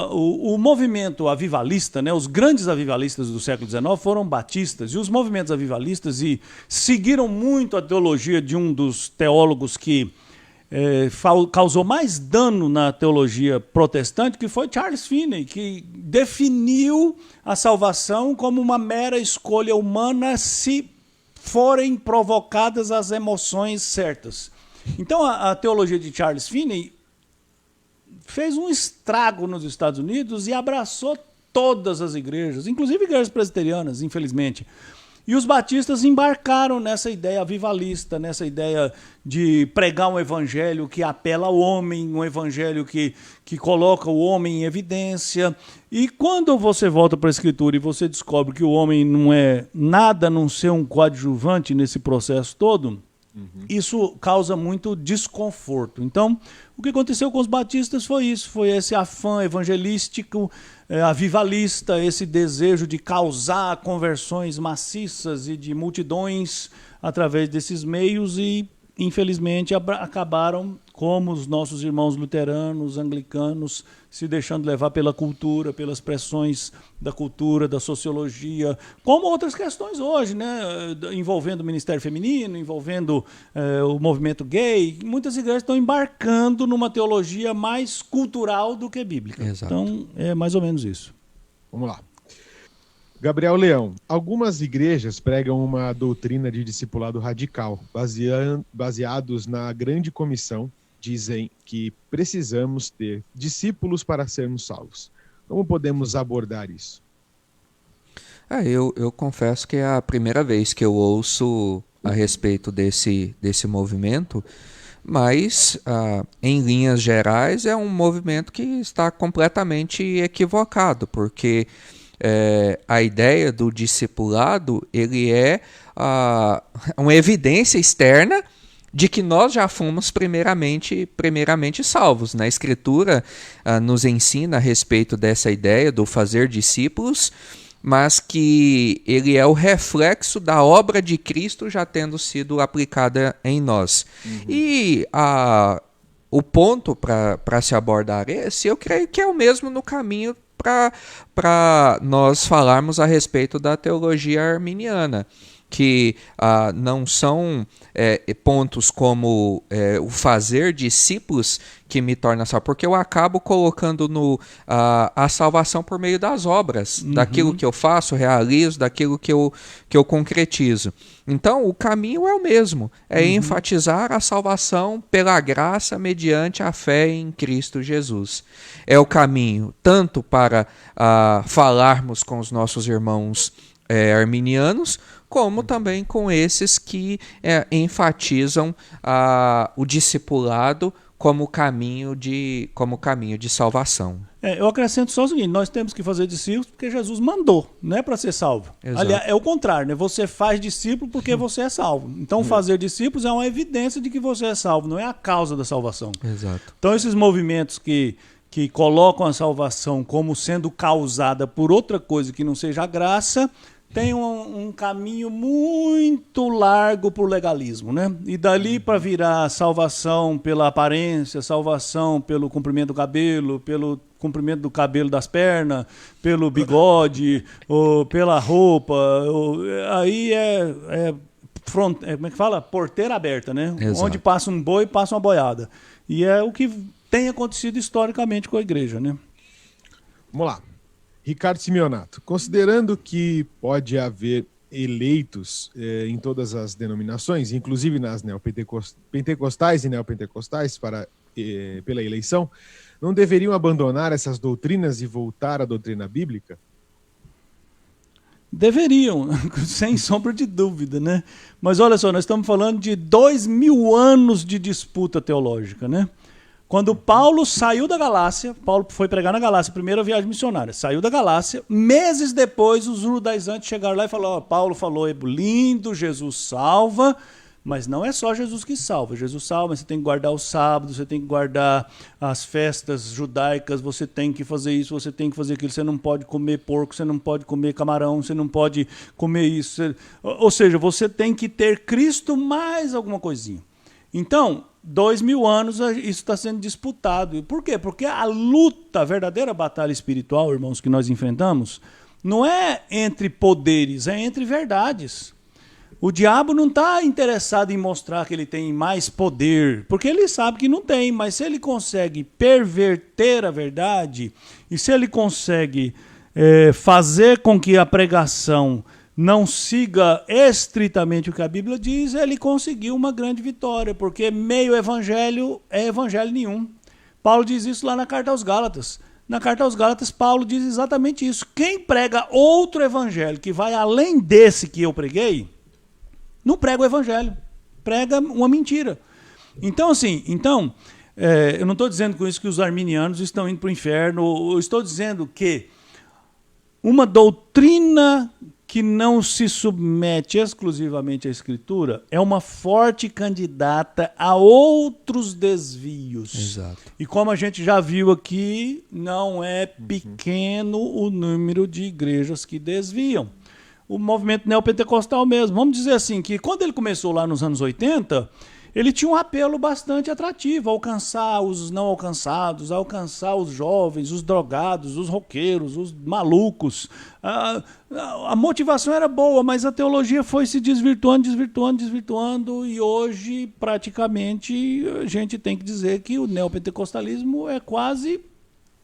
o movimento avivalista, né, os grandes avivalistas do século XIX foram batistas. E os movimentos avivalistas seguiram muito a teologia de um dos teólogos que causou mais dano na teologia protestante, que foi Charles Finney, que definiu a salvação como uma mera escolha humana se forem provocadas as emoções certas. Então a teologia de Charles Finney fez um estrago nos Estados Unidos e abraçou todas as igrejas, inclusive igrejas presbiterianas, infelizmente. E os batistas embarcaram nessa ideia avivalista, nessa ideia de pregar um evangelho que apela ao homem, um evangelho que coloca o homem em evidência. E quando você volta para a Escritura e você descobre que o homem não é nada a não ser um coadjuvante nesse processo todo, isso causa muito desconforto. Então, o que aconteceu com os batistas foi isso, foi esse afã evangelístico, avivalista, esse desejo de causar conversões maciças e de multidões através desses meios e, infelizmente, acabaram, como os nossos irmãos luteranos, anglicanos, se deixando levar pela cultura, pelas pressões da cultura, da sociologia, como outras questões hoje, né? Envolvendo o ministério feminino, envolvendo o movimento gay. Muitas igrejas estão embarcando numa teologia mais cultural do que bíblica. Exato. Então, é mais ou menos isso. Vamos lá. Gabriel Leão, algumas igrejas pregam uma doutrina de discipulado radical, baseados na grande comissão, dizem que precisamos ter discípulos para sermos salvos. Como podemos abordar isso? Eu confesso que é a primeira vez que eu ouço a respeito desse movimento, mas, em linhas gerais, é um movimento que está completamente equivocado, porque a ideia do discipulado ele é uma evidência externa de que nós já fomos primeiramente salvos. Na Escritura nos ensina a respeito dessa ideia do fazer discípulos, mas que ele é o reflexo da obra de Cristo já tendo sido aplicada em nós. E o ponto para se abordar esse, eu creio que é o mesmo no caminho para nós falarmos a respeito da teologia arminiana, que não são pontos como o fazer discípulos que me torna salvo, porque eu acabo colocando a salvação por meio das obras, daquilo que eu faço, realizo, daquilo que eu concretizo. Então, o caminho é o mesmo, enfatizar a salvação pela graça mediante a fé em Cristo Jesus. É o caminho tanto para falarmos com os nossos irmãos arminianos, como também com esses que enfatizam o discipulado como caminho de salvação. Eu acrescento só o seguinte: nós temos que fazer discípulos porque Jesus mandou, não é para ser salvo. Exato. Aliás, é o contrário, né? Você faz discípulo porque você é salvo. Então, fazer discípulos é uma evidência de que você é salvo, não é a causa da salvação. Exato. Então, esses movimentos que colocam a salvação como sendo causada por outra coisa que não seja a graça, tem um caminho muito largo para o legalismo, né? E dali para virar salvação pela aparência, salvação pelo comprimento do cabelo, pelo comprimento do cabelo das pernas, pelo bigode, ou pela roupa, aí como é que fala? Porteira aberta, né? Exato. Onde passa um boi, passa uma boiada. E é o que tem acontecido historicamente com a igreja, né? Vamos lá. Ricardo Simeonato, considerando que pode haver eleitos em todas as denominações, inclusive nas pentecostais e neopentecostais pela eleição, não deveriam abandonar essas doutrinas e voltar à doutrina bíblica? Deveriam, sem sombra de dúvida, né? Mas olha só, nós estamos falando de 2000 anos de disputa teológica, né? Quando Paulo saiu da Galácia, Paulo foi pregar na Galácia, primeira viagem missionária, saiu da Galácia, meses depois os judaizantes chegaram lá e falaram, ó, Paulo falou, é lindo, Jesus salva, mas não é só Jesus que salva. Jesus salva, você tem que guardar o sábado, você tem que guardar as festas judaicas, você tem que fazer isso, você tem que fazer aquilo, você não pode comer porco, você não pode comer camarão, você não pode comer isso. Ou seja, você tem que ter Cristo mais alguma coisinha. Então, 2000 anos isso está sendo disputado. Por quê? Porque a luta, a verdadeira batalha espiritual, irmãos, que nós enfrentamos, não é entre poderes, é entre verdades. O diabo não está interessado em mostrar que ele tem mais poder, porque ele sabe que não tem, mas se ele consegue perverter a verdade, e se ele consegue fazer com que a pregação não siga estritamente o que a Bíblia diz, ele conseguiu uma grande vitória, porque meio evangelho é evangelho nenhum. Paulo diz isso lá na Carta aos Gálatas. Na Carta aos Gálatas, Paulo diz exatamente isso. Quem prega outro evangelho que vai além desse que eu preguei, não prega o evangelho, prega uma mentira. Então, assim, eu não estou dizendo com isso que os arminianos estão indo para o inferno, eu estou dizendo que uma doutrina que não se submete exclusivamente à Escritura é uma forte candidata a outros desvios. Exato. E como a gente já viu aqui, não é pequeno o número de igrejas que desviam. O movimento neopentecostal mesmo. Vamos dizer assim, que quando ele começou lá nos anos 80, ele tinha um apelo bastante atrativo, alcançar os não alcançados, alcançar os jovens, os drogados, os roqueiros, os malucos. A motivação era boa, mas a teologia foi se desvirtuando, e hoje, praticamente, a gente tem que dizer que o neopentecostalismo é quase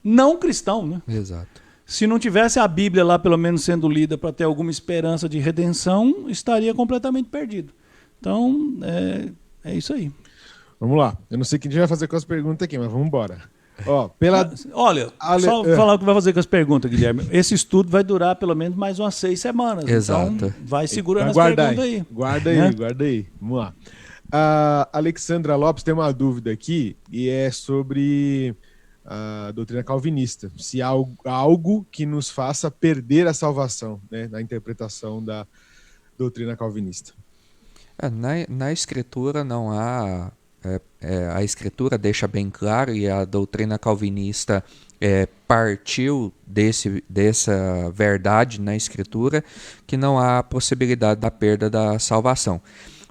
não cristão, né? Exato. Se não tivesse a Bíblia lá, pelo menos sendo lida para ter alguma esperança de redenção, estaria completamente perdido. Então, é isso aí. Vamos lá. Eu não sei quem vai fazer com as perguntas aqui, mas vamos embora. Ó, Olha, só falar o que vai fazer com as perguntas, Guilherme. Esse estudo vai durar pelo menos mais umas 6 semanas. Exato. Então, vai segurando as perguntas aí. Guarda aí, guarda aí. Vamos lá. A Alexandra Lopes tem uma dúvida aqui, e é sobre a doutrina calvinista. Se há algo que nos faça perder a salvação, né, na interpretação da doutrina calvinista. Na Escritura não há... a Escritura deixa bem claro, e a doutrina calvinista partiu dessa verdade na Escritura, que não há possibilidade da perda da salvação.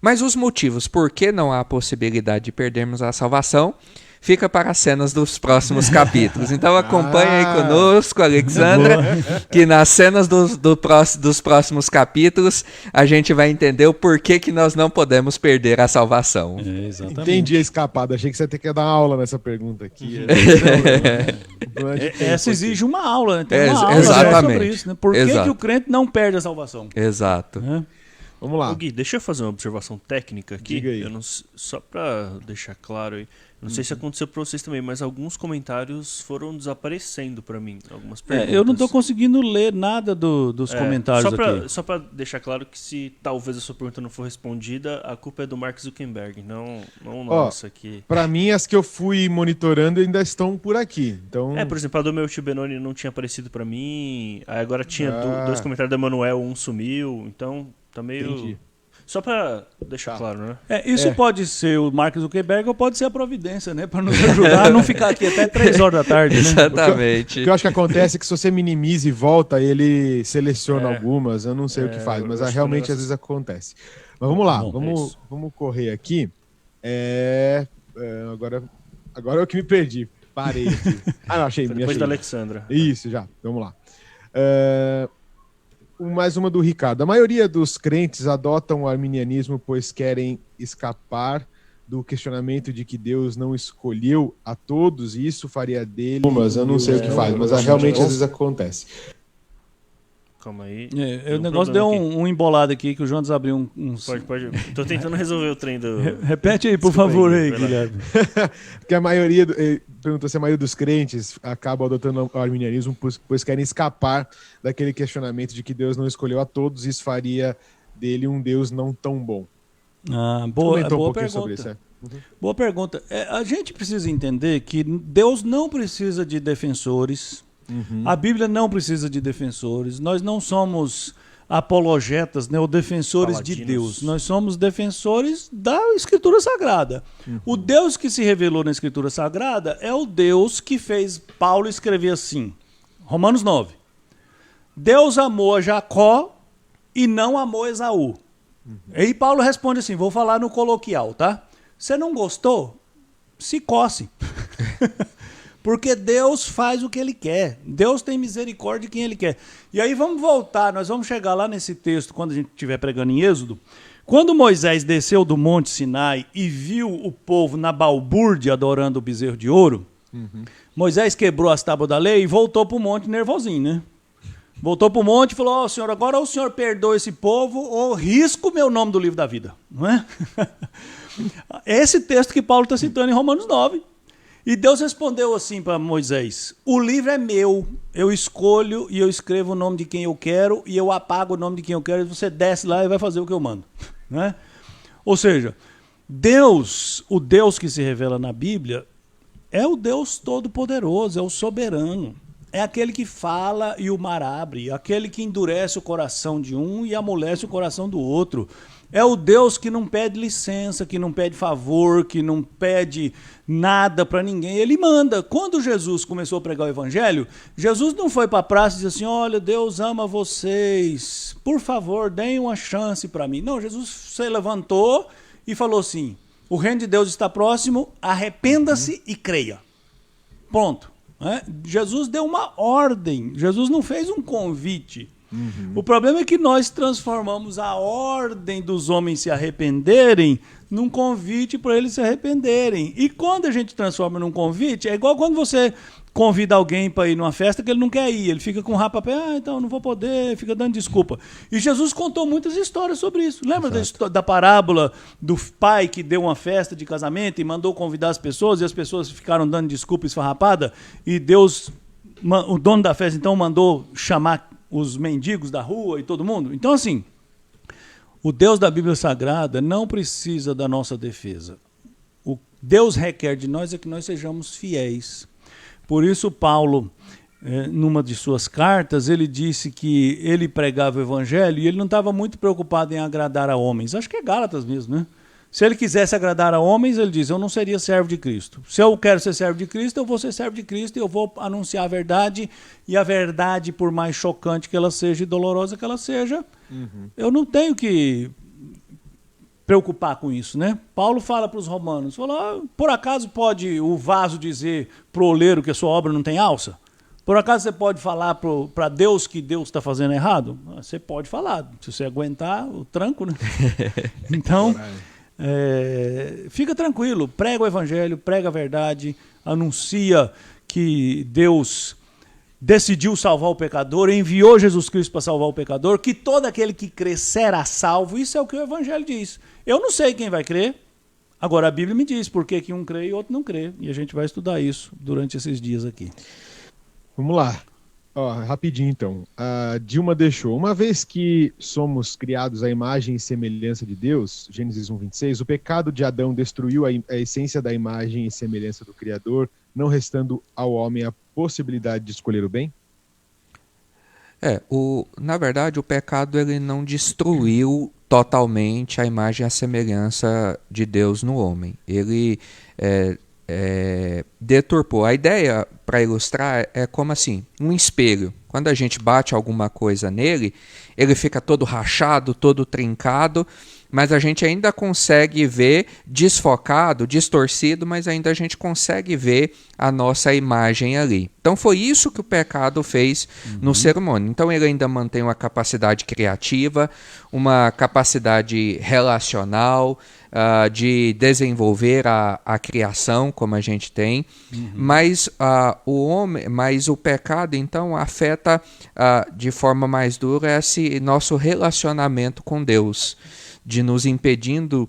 Mas os motivos por que não há possibilidade de perdermos a salvação fica para as cenas dos próximos capítulos. Então acompanhe aí conosco, Alexandra, que nas cenas dos próximos capítulos a gente vai entender o porquê que nós não podemos perder a salvação. Exatamente. Entendi a escapada. Achei que você ia ter que dar aula nessa pergunta aqui. Essa exige uma aula, né? Tem uma aula exatamente. sobre isso, né? Por que o crente não perde a salvação? Exato. Vamos lá. Gui, deixa eu fazer uma observação técnica aqui. Diga aí. Só para deixar claro aí. Não sei se aconteceu para vocês também, mas alguns comentários foram desaparecendo para mim. Algumas perguntas. Eu não estou consegundo ler nada dos comentários aqui. Só para deixar claro que se talvez a sua pergunta não for respondida, a culpa é do Mark Zuckerberg, não nossa aqui. Para mim, as que eu fui monitorando ainda estão por aqui. Então... por exemplo, a do meu tio Benoni não tinha aparecido para mim. Aí agora tinha 2 comentários da Emanuel, um sumiu. Então tá meio... Entendi. Só para deixar claro, né? Isso pode ser o Mark Zuckerberg ou pode ser a Providência, né? Para nos ajudar a não ficar aqui até 3 horas da tarde, né? Exatamente. O que eu acho que acontece é que se você minimiza e volta, ele seleciona algumas, eu não sei o que faz, mas realmente às vezes acontece. Mas vamos lá, vamos correr aqui. Agora eu que me perdi. Parei aqui. Não, achei. Depois da Alexandra. Isso, já. Vamos lá. Mais uma do Ricardo. A maioria dos crentes adotam o arminianismo pois querem escapar do questionamento de que Deus não escolheu a todos e isso faria dele... Mas eu não sei o que faz, mas realmente às vezes acontece. calma aí. O negócio deu um embolado aqui, que o Jonas abriu uns... Pode. Tô tentando resolver o trem do... Repete aí, por favor, Guilherme. Porque perguntou se a maioria dos crentes acaba adotando o arminianismo pois querem escapar daquele questionamento de que Deus não escolheu a todos e isso faria dele um Deus não tão bom. Boa pergunta. Sobre isso, Boa pergunta. A gente precisa entender que Deus não precisa de defensores. A Bíblia não precisa de defensores. Nós não somos apologetas, né, ou defensores de Deus. Nós somos defensores da Escritura Sagrada. O Deus que se revelou na Escritura Sagrada é o Deus que fez Paulo escrever assim, Romanos 9. Deus amou a Jacó e não amou Esaú. Aí Paulo responde assim, vou falar no coloquial, tá? Você não gostou? Se coce. Porque Deus faz o que Ele quer. Deus tem misericórdia de quem Ele quer. E aí vamos voltar, nós vamos chegar lá nesse texto, quando a gente estiver pregando em Êxodo. Quando Moisés desceu do Monte Sinai e viu o povo na balbúrdia adorando o bezerro de ouro, Moisés quebrou as tábuas da lei e voltou para o monte nervosinho, né? Voltou para o monte e falou, Senhor, agora o Senhor perdoa esse povo ou risco o meu nome do livro da vida. Não é? Esse texto que Paulo está citando em Romanos 9. E Deus respondeu assim para Moisés, o livro é meu, eu escolho e eu escrevo o nome de quem eu quero e eu apago o nome de quem eu quero e você desce lá e vai fazer o que eu mando. Não é? Ou seja, Deus, o Deus que se revela na Bíblia, é o Deus todo-poderoso, é o soberano. É aquele que fala e o mar abre, aquele que endurece o coração de um e amolece o coração do outro. É o Deus que não pede licença, que não pede favor, que não pede nada para ninguém. Ele manda. Quando Jesus começou a pregar o evangelho, Jesus não foi para a praça e disse assim, olha, Deus ama vocês, por favor, deem uma chance para mim. Não, Jesus se levantou e falou assim, o reino de Deus está próximo, arrependa-se e creia. Ponto. Jesus deu uma ordem, Jesus não fez um convite. O problema é que nós transformamos a ordem dos homens se arrependerem num convite para eles se arrependerem. E quando a gente transforma num convite, é igual quando você convida alguém para ir numa festa que ele não quer ir, ele fica com o rapapé, então não vou poder, fica dando desculpa. E Jesus contou muitas histórias sobre isso. Lembra da parábola do pai que deu uma festa de casamento e mandou convidar as pessoas e as pessoas ficaram dando desculpa esfarrapada e Deus, o dono da festa então mandou chamar os mendigos da rua e todo mundo? Então assim, o Deus da Bíblia Sagrada não precisa da nossa defesa. O Deus requer de nós é que nós sejamos fiéis. Por isso Paulo, numa de suas cartas, ele disse que ele pregava o evangelho e ele não estava muito preocupado em agradar a homens. Acho que é Gálatas mesmo, né? Se ele quisesse agradar a homens, ele diz, eu não seria servo de Cristo. Se eu quero ser servo de Cristo, eu vou ser servo de Cristo e eu vou anunciar a verdade. E a verdade, por mais chocante que ela seja e dolorosa que ela seja, eu não tenho que preocupar com isso, né? Paulo fala para os romanos, por acaso pode o vaso dizer para o oleiro que a sua obra não tem alça? Por acaso você pode falar para Deus que Deus está fazendo errado? Você pode falar, se você aguentar o tranco, né? Então... fica tranquilo, prega o evangelho, prega a verdade, anuncia que Deus decidiu salvar o pecador, enviou Jesus Cristo para salvar o pecador, que todo aquele que crer será salvo. Isso é o que o evangelho diz. Eu não sei quem vai crer, agora a Bíblia me diz por que um crê e outro não crê, e a gente vai estudar isso durante esses dias aqui. Vamos lá. Rapidinho então, a Dilma deixou, uma vez que somos criados à imagem e semelhança de Deus, Gênesis 1:26, o pecado de Adão destruiu a essência da imagem e semelhança do Criador, não restando ao homem a possibilidade de escolher o bem? Na verdade o pecado ele não destruiu totalmente a imagem e a semelhança de Deus no homem, ele deturpou. A ideia, para ilustrar, é como assim, um espelho. Quando a gente bate alguma coisa nele, ele fica todo rachado, todo trincado, mas a gente ainda consegue ver desfocado, distorcido, mas ainda a gente consegue ver a nossa imagem ali. Então foi isso que o pecado fez no ser humano. Então ele ainda mantém uma capacidade criativa, uma capacidade relacional, de desenvolver a criação, como a gente tem, mas o pecado então afeta de forma mais dura esse nosso relacionamento com Deus, de nos impedindo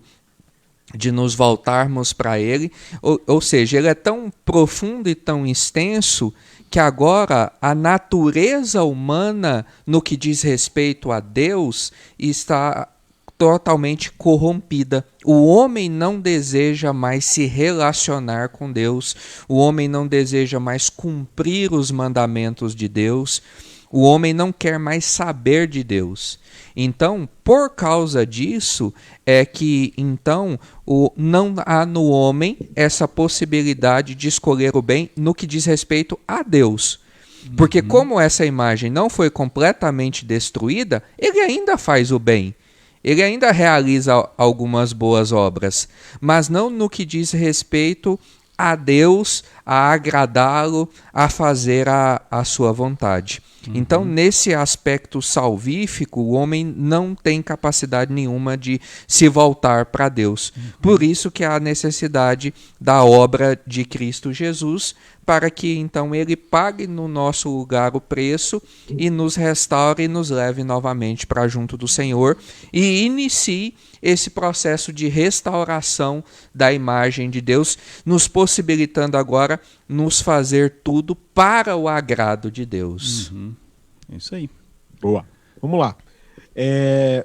de nos voltarmos para Ele, ou seja, ele é tão profundo e tão extenso que agora a natureza humana, no que diz respeito a Deus, está totalmente corrompida. O homem não deseja mais se relacionar com Deus, o homem não deseja mais cumprir os mandamentos de Deus, o homem não quer mais saber de Deus. Então, por causa disso, é que então não há no homem essa possibilidade de escolher o bem no que diz respeito a Deus. Porque como essa imagem não foi completamente destruída, ele ainda faz o bem. Ele ainda realiza algumas boas obras, mas não no que diz respeito a Deus, a agradá-lo, a fazer a sua vontade. Então, nesse aspecto salvífico, o homem não tem capacidade nenhuma de se voltar para Deus. Por isso que há a necessidade da obra de Cristo Jesus, para que então ele pague no nosso lugar o preço e nos restaure e nos leve novamente para junto do Senhor e inicie esse processo de restauração da imagem de Deus, nos possibilitando agora nos fazer tudo para o agrado de Deus. Isso aí. Boa. Vamos lá.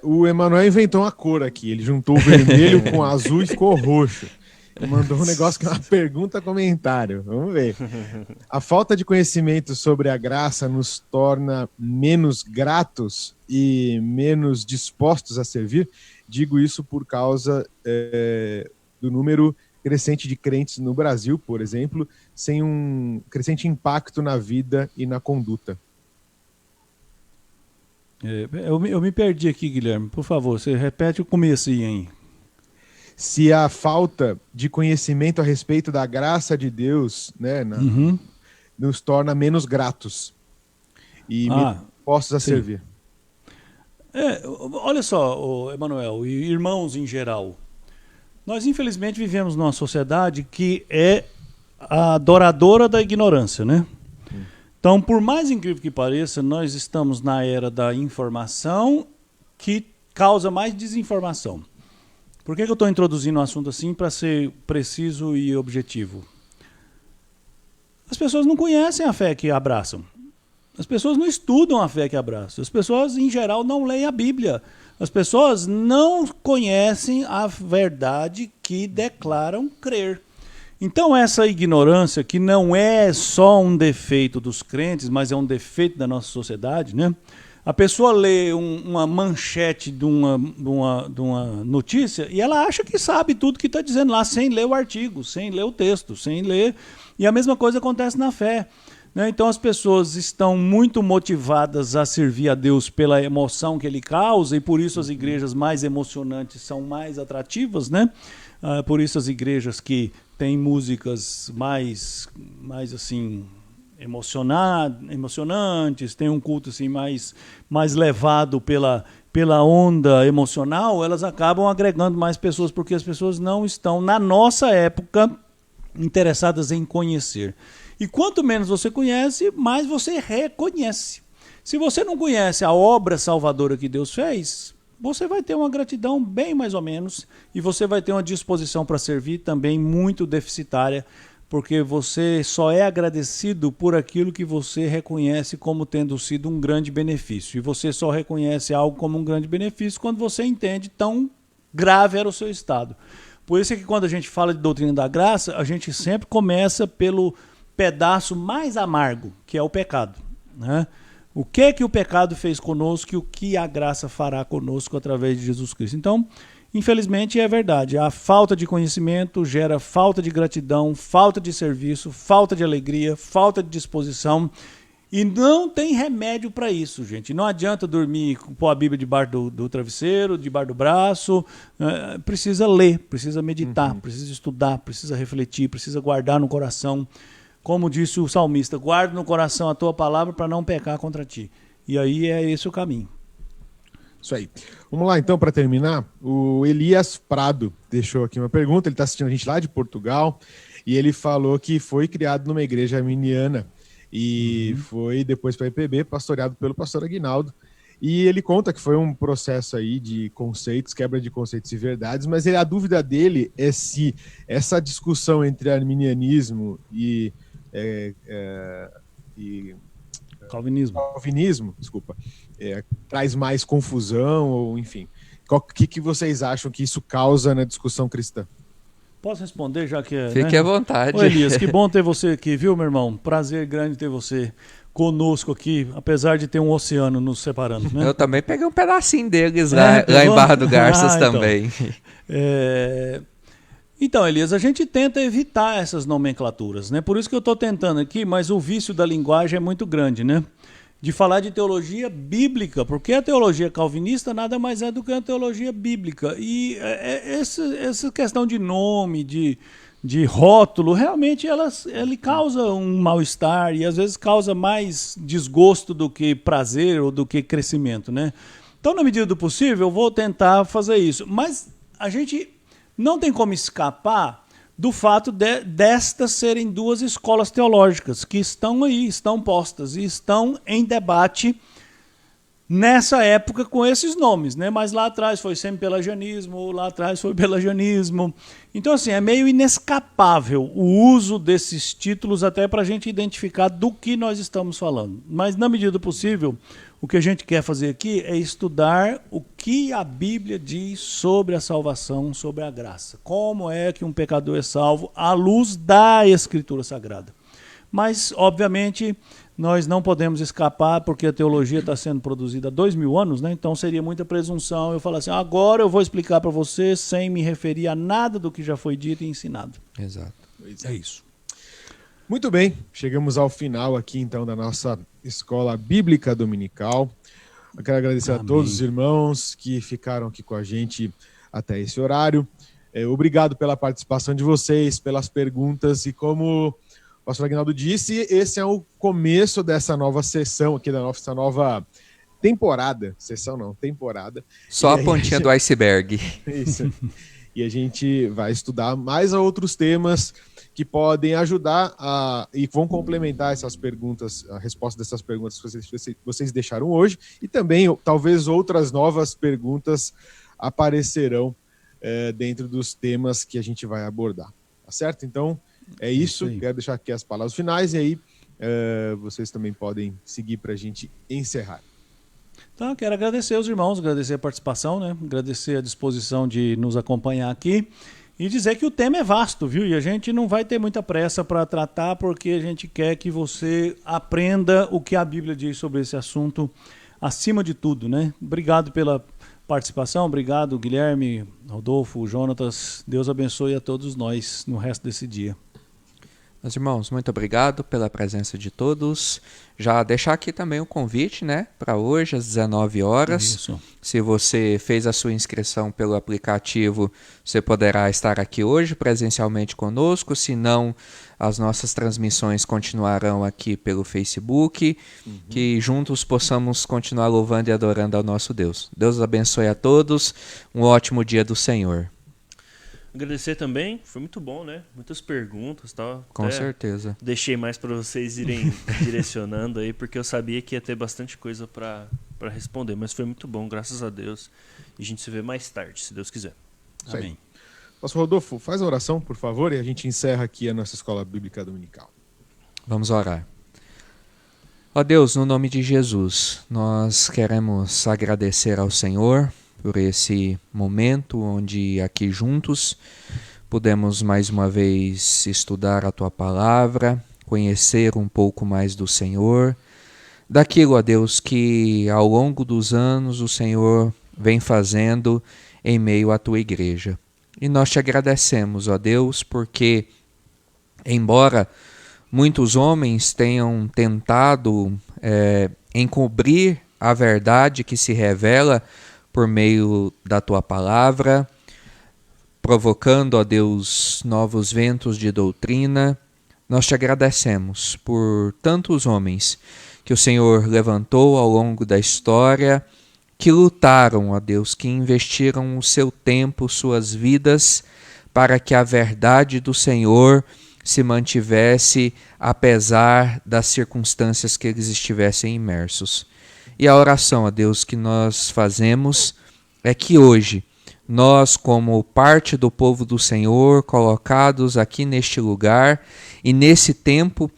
O Emanuel inventou uma cor aqui. Ele juntou o vermelho com o azul e ficou roxo. Mandou um negócio que é uma pergunta-comentário. Vamos ver. A falta de conhecimento sobre a graça nos torna menos gratos e menos dispostos a servir? Digo isso por causa do número crescente de crentes no Brasil, por exemplo, sem um crescente impacto na vida e na conduta. Eu me perdi aqui, Guilherme. Por favor, você repete o comecinho aí. Se a falta de conhecimento a respeito da graça de Deus, né, nos torna menos gratos e menos dispostos a servir. Olha só, Emanuel, e irmãos em geral, nós infelizmente vivemos numa sociedade que é a adoradora da ignorância, né? Então, por mais incrível que pareça, nós estamos na era da informação que causa mais desinformação. Por que eu estou introduzindo um assunto assim para ser preciso e objetivo? As pessoas não conhecem a fé que abraçam. As pessoas não estudam a fé que abraçam. As pessoas, em geral, não leem a Bíblia. As pessoas não conhecem a verdade que declaram crer. Então, essa ignorância, que não é só um defeito dos crentes, mas é um defeito da nossa sociedade, né? A pessoa lê uma manchete de uma notícia e ela acha que sabe tudo que está dizendo lá, sem ler o artigo, sem ler o texto, sem ler. E a mesma coisa acontece na fé, né? Então as pessoas estão muito motivadas a servir a Deus pela emoção que ele causa, e por isso as igrejas mais emocionantes são mais atrativas, né? Por isso as igrejas que têm músicas mais assim, emocionantes, tem um culto assim mais levado pela onda emocional, elas acabam agregando mais pessoas, porque as pessoas não estão, na nossa época, interessadas em conhecer. E quanto menos você conhece, mais você reconhece. Se você não conhece a obra salvadora que Deus fez, você vai ter uma gratidão bem mais ou menos, e você vai ter uma disposição para servir também muito deficitária, porque você só é agradecido por aquilo que você reconhece como tendo sido um grande benefício. E você só reconhece algo como um grande benefício quando você entende tão grave era o seu estado. Por isso é que quando a gente fala de doutrina da graça, a gente sempre começa pelo pedaço mais amargo, que é o pecado, né? O que o pecado fez conosco e o que a graça fará conosco através de Jesus Cristo. Então, infelizmente é verdade, a falta de conhecimento gera falta de gratidão, falta de serviço, falta de alegria, falta de disposição, E não tem remédio para isso, gente. Não adianta dormir, pôr a Bíblia debaixo do travesseiro, debaixo do braço. Precisa ler, precisa meditar, precisa estudar, precisa refletir, precisa guardar no coração. Como disse o salmista, guarda no coração a tua palavra para não pecar contra ti. E aí é esse o caminho. Isso aí. Vamos lá, então, para terminar. O Elias Prado deixou aqui uma pergunta. Ele está assistindo a gente lá de Portugal e ele falou que foi criado numa igreja arminiana e foi depois para a IPB, pastoreado pelo pastor Aguinaldo. E ele conta que foi um processo aí de conceitos, quebra de conceitos e verdades, mas a dúvida dele é se essa discussão entre arminianismo e calvinismo, desculpa, traz mais confusão, ou enfim. O que vocês acham que isso causa na discussão cristã? Posso responder, já que Fique à vontade. Ô Elias, que bom ter você aqui, viu, meu irmão? Prazer grande ter você conosco aqui, apesar de ter um oceano nos separando, né? Eu também peguei um pedacinho deles lá em Barra do Garças também. Então, Elias, a gente tenta evitar essas nomenclaturas, né? Por isso que eu estou tentando aqui, mas o vício da linguagem é muito grande, né? De falar de teologia bíblica, porque a teologia calvinista nada mais é do que a teologia bíblica. E essa questão de nome, de rótulo, realmente ele causa um mal-estar e às vezes causa mais desgosto do que prazer ou do que crescimento, né? Então, na medida do possível, eu vou tentar fazer isso. Mas a gente não tem como escapar do fato destas serem duas escolas teológicas que estão aí, estão postas e estão em debate nessa época com esses nomes, né? Mas lá atrás foi semi-pelagianismo, lá atrás foi pelagianismo. Então, assim, é meio inescapável o uso desses títulos até para a gente identificar do que nós estamos falando. Mas, na medida do possível, o que a gente quer fazer aqui é estudar o que a Bíblia diz sobre a salvação, sobre a graça. Como é que um pecador é salvo à luz da Escritura Sagrada. Mas, obviamente, nós não podemos escapar porque a teologia está sendo produzida há 2000 anos, né? Então seria muita presunção eu falar assim, agora eu vou explicar para você sem me referir a nada do que já foi dito e ensinado. Exato. É isso. Muito bem, chegamos ao final aqui então da nossa Escola Bíblica Dominical. Eu quero agradecer a todos os irmãos que ficaram aqui com a gente até esse horário. Obrigado pela participação de vocês, pelas perguntas e como o pastor Aguinaldo disse, esse é o começo dessa nova sessão aqui, da nossa nova temporada. Sessão não, temporada. Só a pontinha do iceberg. Isso. E a gente vai estudar mais outros temas que podem ajudar e vão complementar essas perguntas, a resposta dessas perguntas que vocês deixaram hoje, e também talvez outras novas perguntas aparecerão dentro dos temas que a gente vai abordar. Tá certo? Então, é isso. Quero deixar aqui as palavras finais e aí vocês também podem seguir para a gente encerrar. Então, quero agradecer aos irmãos, agradecer a participação, né? Agradecer a disposição de nos acompanhar aqui e dizer que o tema é vasto, viu? E a gente não vai ter muita pressa para tratar porque a gente quer que você aprenda o que a Bíblia diz sobre esse assunto acima de tudo, né? Obrigado pela participação, obrigado Guilherme, Rodolfo, Jonatas. Deus abençoe a todos nós no resto desse dia. Meus irmãos, muito obrigado pela presença de todos. Já deixar aqui também o convite, né, para hoje às 19 horas. Isso. Se você fez a sua inscrição pelo aplicativo, você poderá estar aqui hoje presencialmente conosco. Se não, as nossas transmissões continuarão aqui pelo Facebook. Que juntos possamos continuar louvando e adorando ao nosso Deus. Deus abençoe a todos. Um ótimo dia do Senhor. Agradecer também, foi muito bom, né? Muitas perguntas, tal. Com certeza. Deixei mais para vocês irem direcionando aí, porque eu sabia que ia ter bastante coisa para responder, mas foi muito bom, graças a Deus. E a gente se vê mais tarde, se Deus quiser. Amém. Pastor Rodolfo, faz a oração, por favor, e a gente encerra aqui a nossa Escola Bíblica Dominical. Vamos orar. Ó Deus, no nome de Jesus, nós queremos agradecer ao Senhor por esse momento onde aqui juntos pudemos mais uma vez estudar a Tua Palavra, conhecer um pouco mais do Senhor, daquilo, ó Deus, que ao longo dos anos o Senhor vem fazendo em meio à Tua Igreja. E nós te agradecemos, ó Deus, porque embora muitos homens tenham tentado encobrir a verdade que se revela por meio da tua palavra, provocando, ó Deus, novos ventos de doutrina. Nós te agradecemos por tantos homens que o Senhor levantou ao longo da história, que lutaram, ó Deus, que investiram o seu tempo, suas vidas, para que a verdade do Senhor se mantivesse apesar das circunstâncias que eles estivessem imersos. E a oração, ó Deus, que nós fazemos é que hoje, nós, como parte do povo do Senhor, colocados aqui neste lugar e nesse tempo,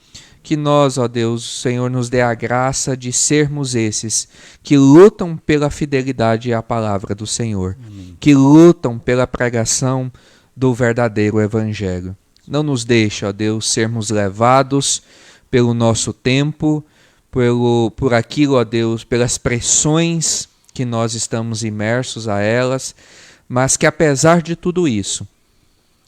que nós, ó Deus, o Senhor nos dê a graça de sermos esses que lutam pela fidelidade à palavra do Senhor, que lutam pela pregação do verdadeiro Evangelho. Não nos deixe, ó Deus, sermos levados pelo nosso tempo, por aquilo, ó Deus, pelas pressões que nós estamos imersos a elas, mas que apesar de tudo isso,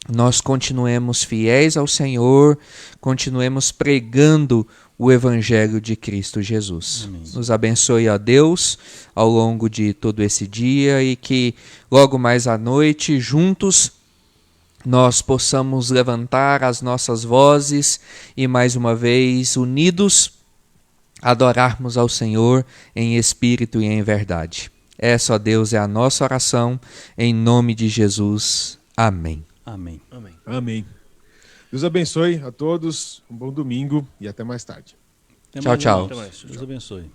nós continuemos fiéis ao Senhor, continuemos pregando o Evangelho de Cristo Jesus. Amém. Nos abençoe, ó Deus, ao longo de todo esse dia e que logo mais à noite, juntos, nós possamos levantar as nossas vozes e mais uma vez, unidos, adorarmos ao Senhor em espírito e em verdade. Essa, ó Deus, é a nossa oração, em nome de Jesus. Amém. Amém. Amém. Amém. Deus abençoe a todos, um bom domingo e até mais tarde. Tchau, tchau. Até mais. Deus abençoe.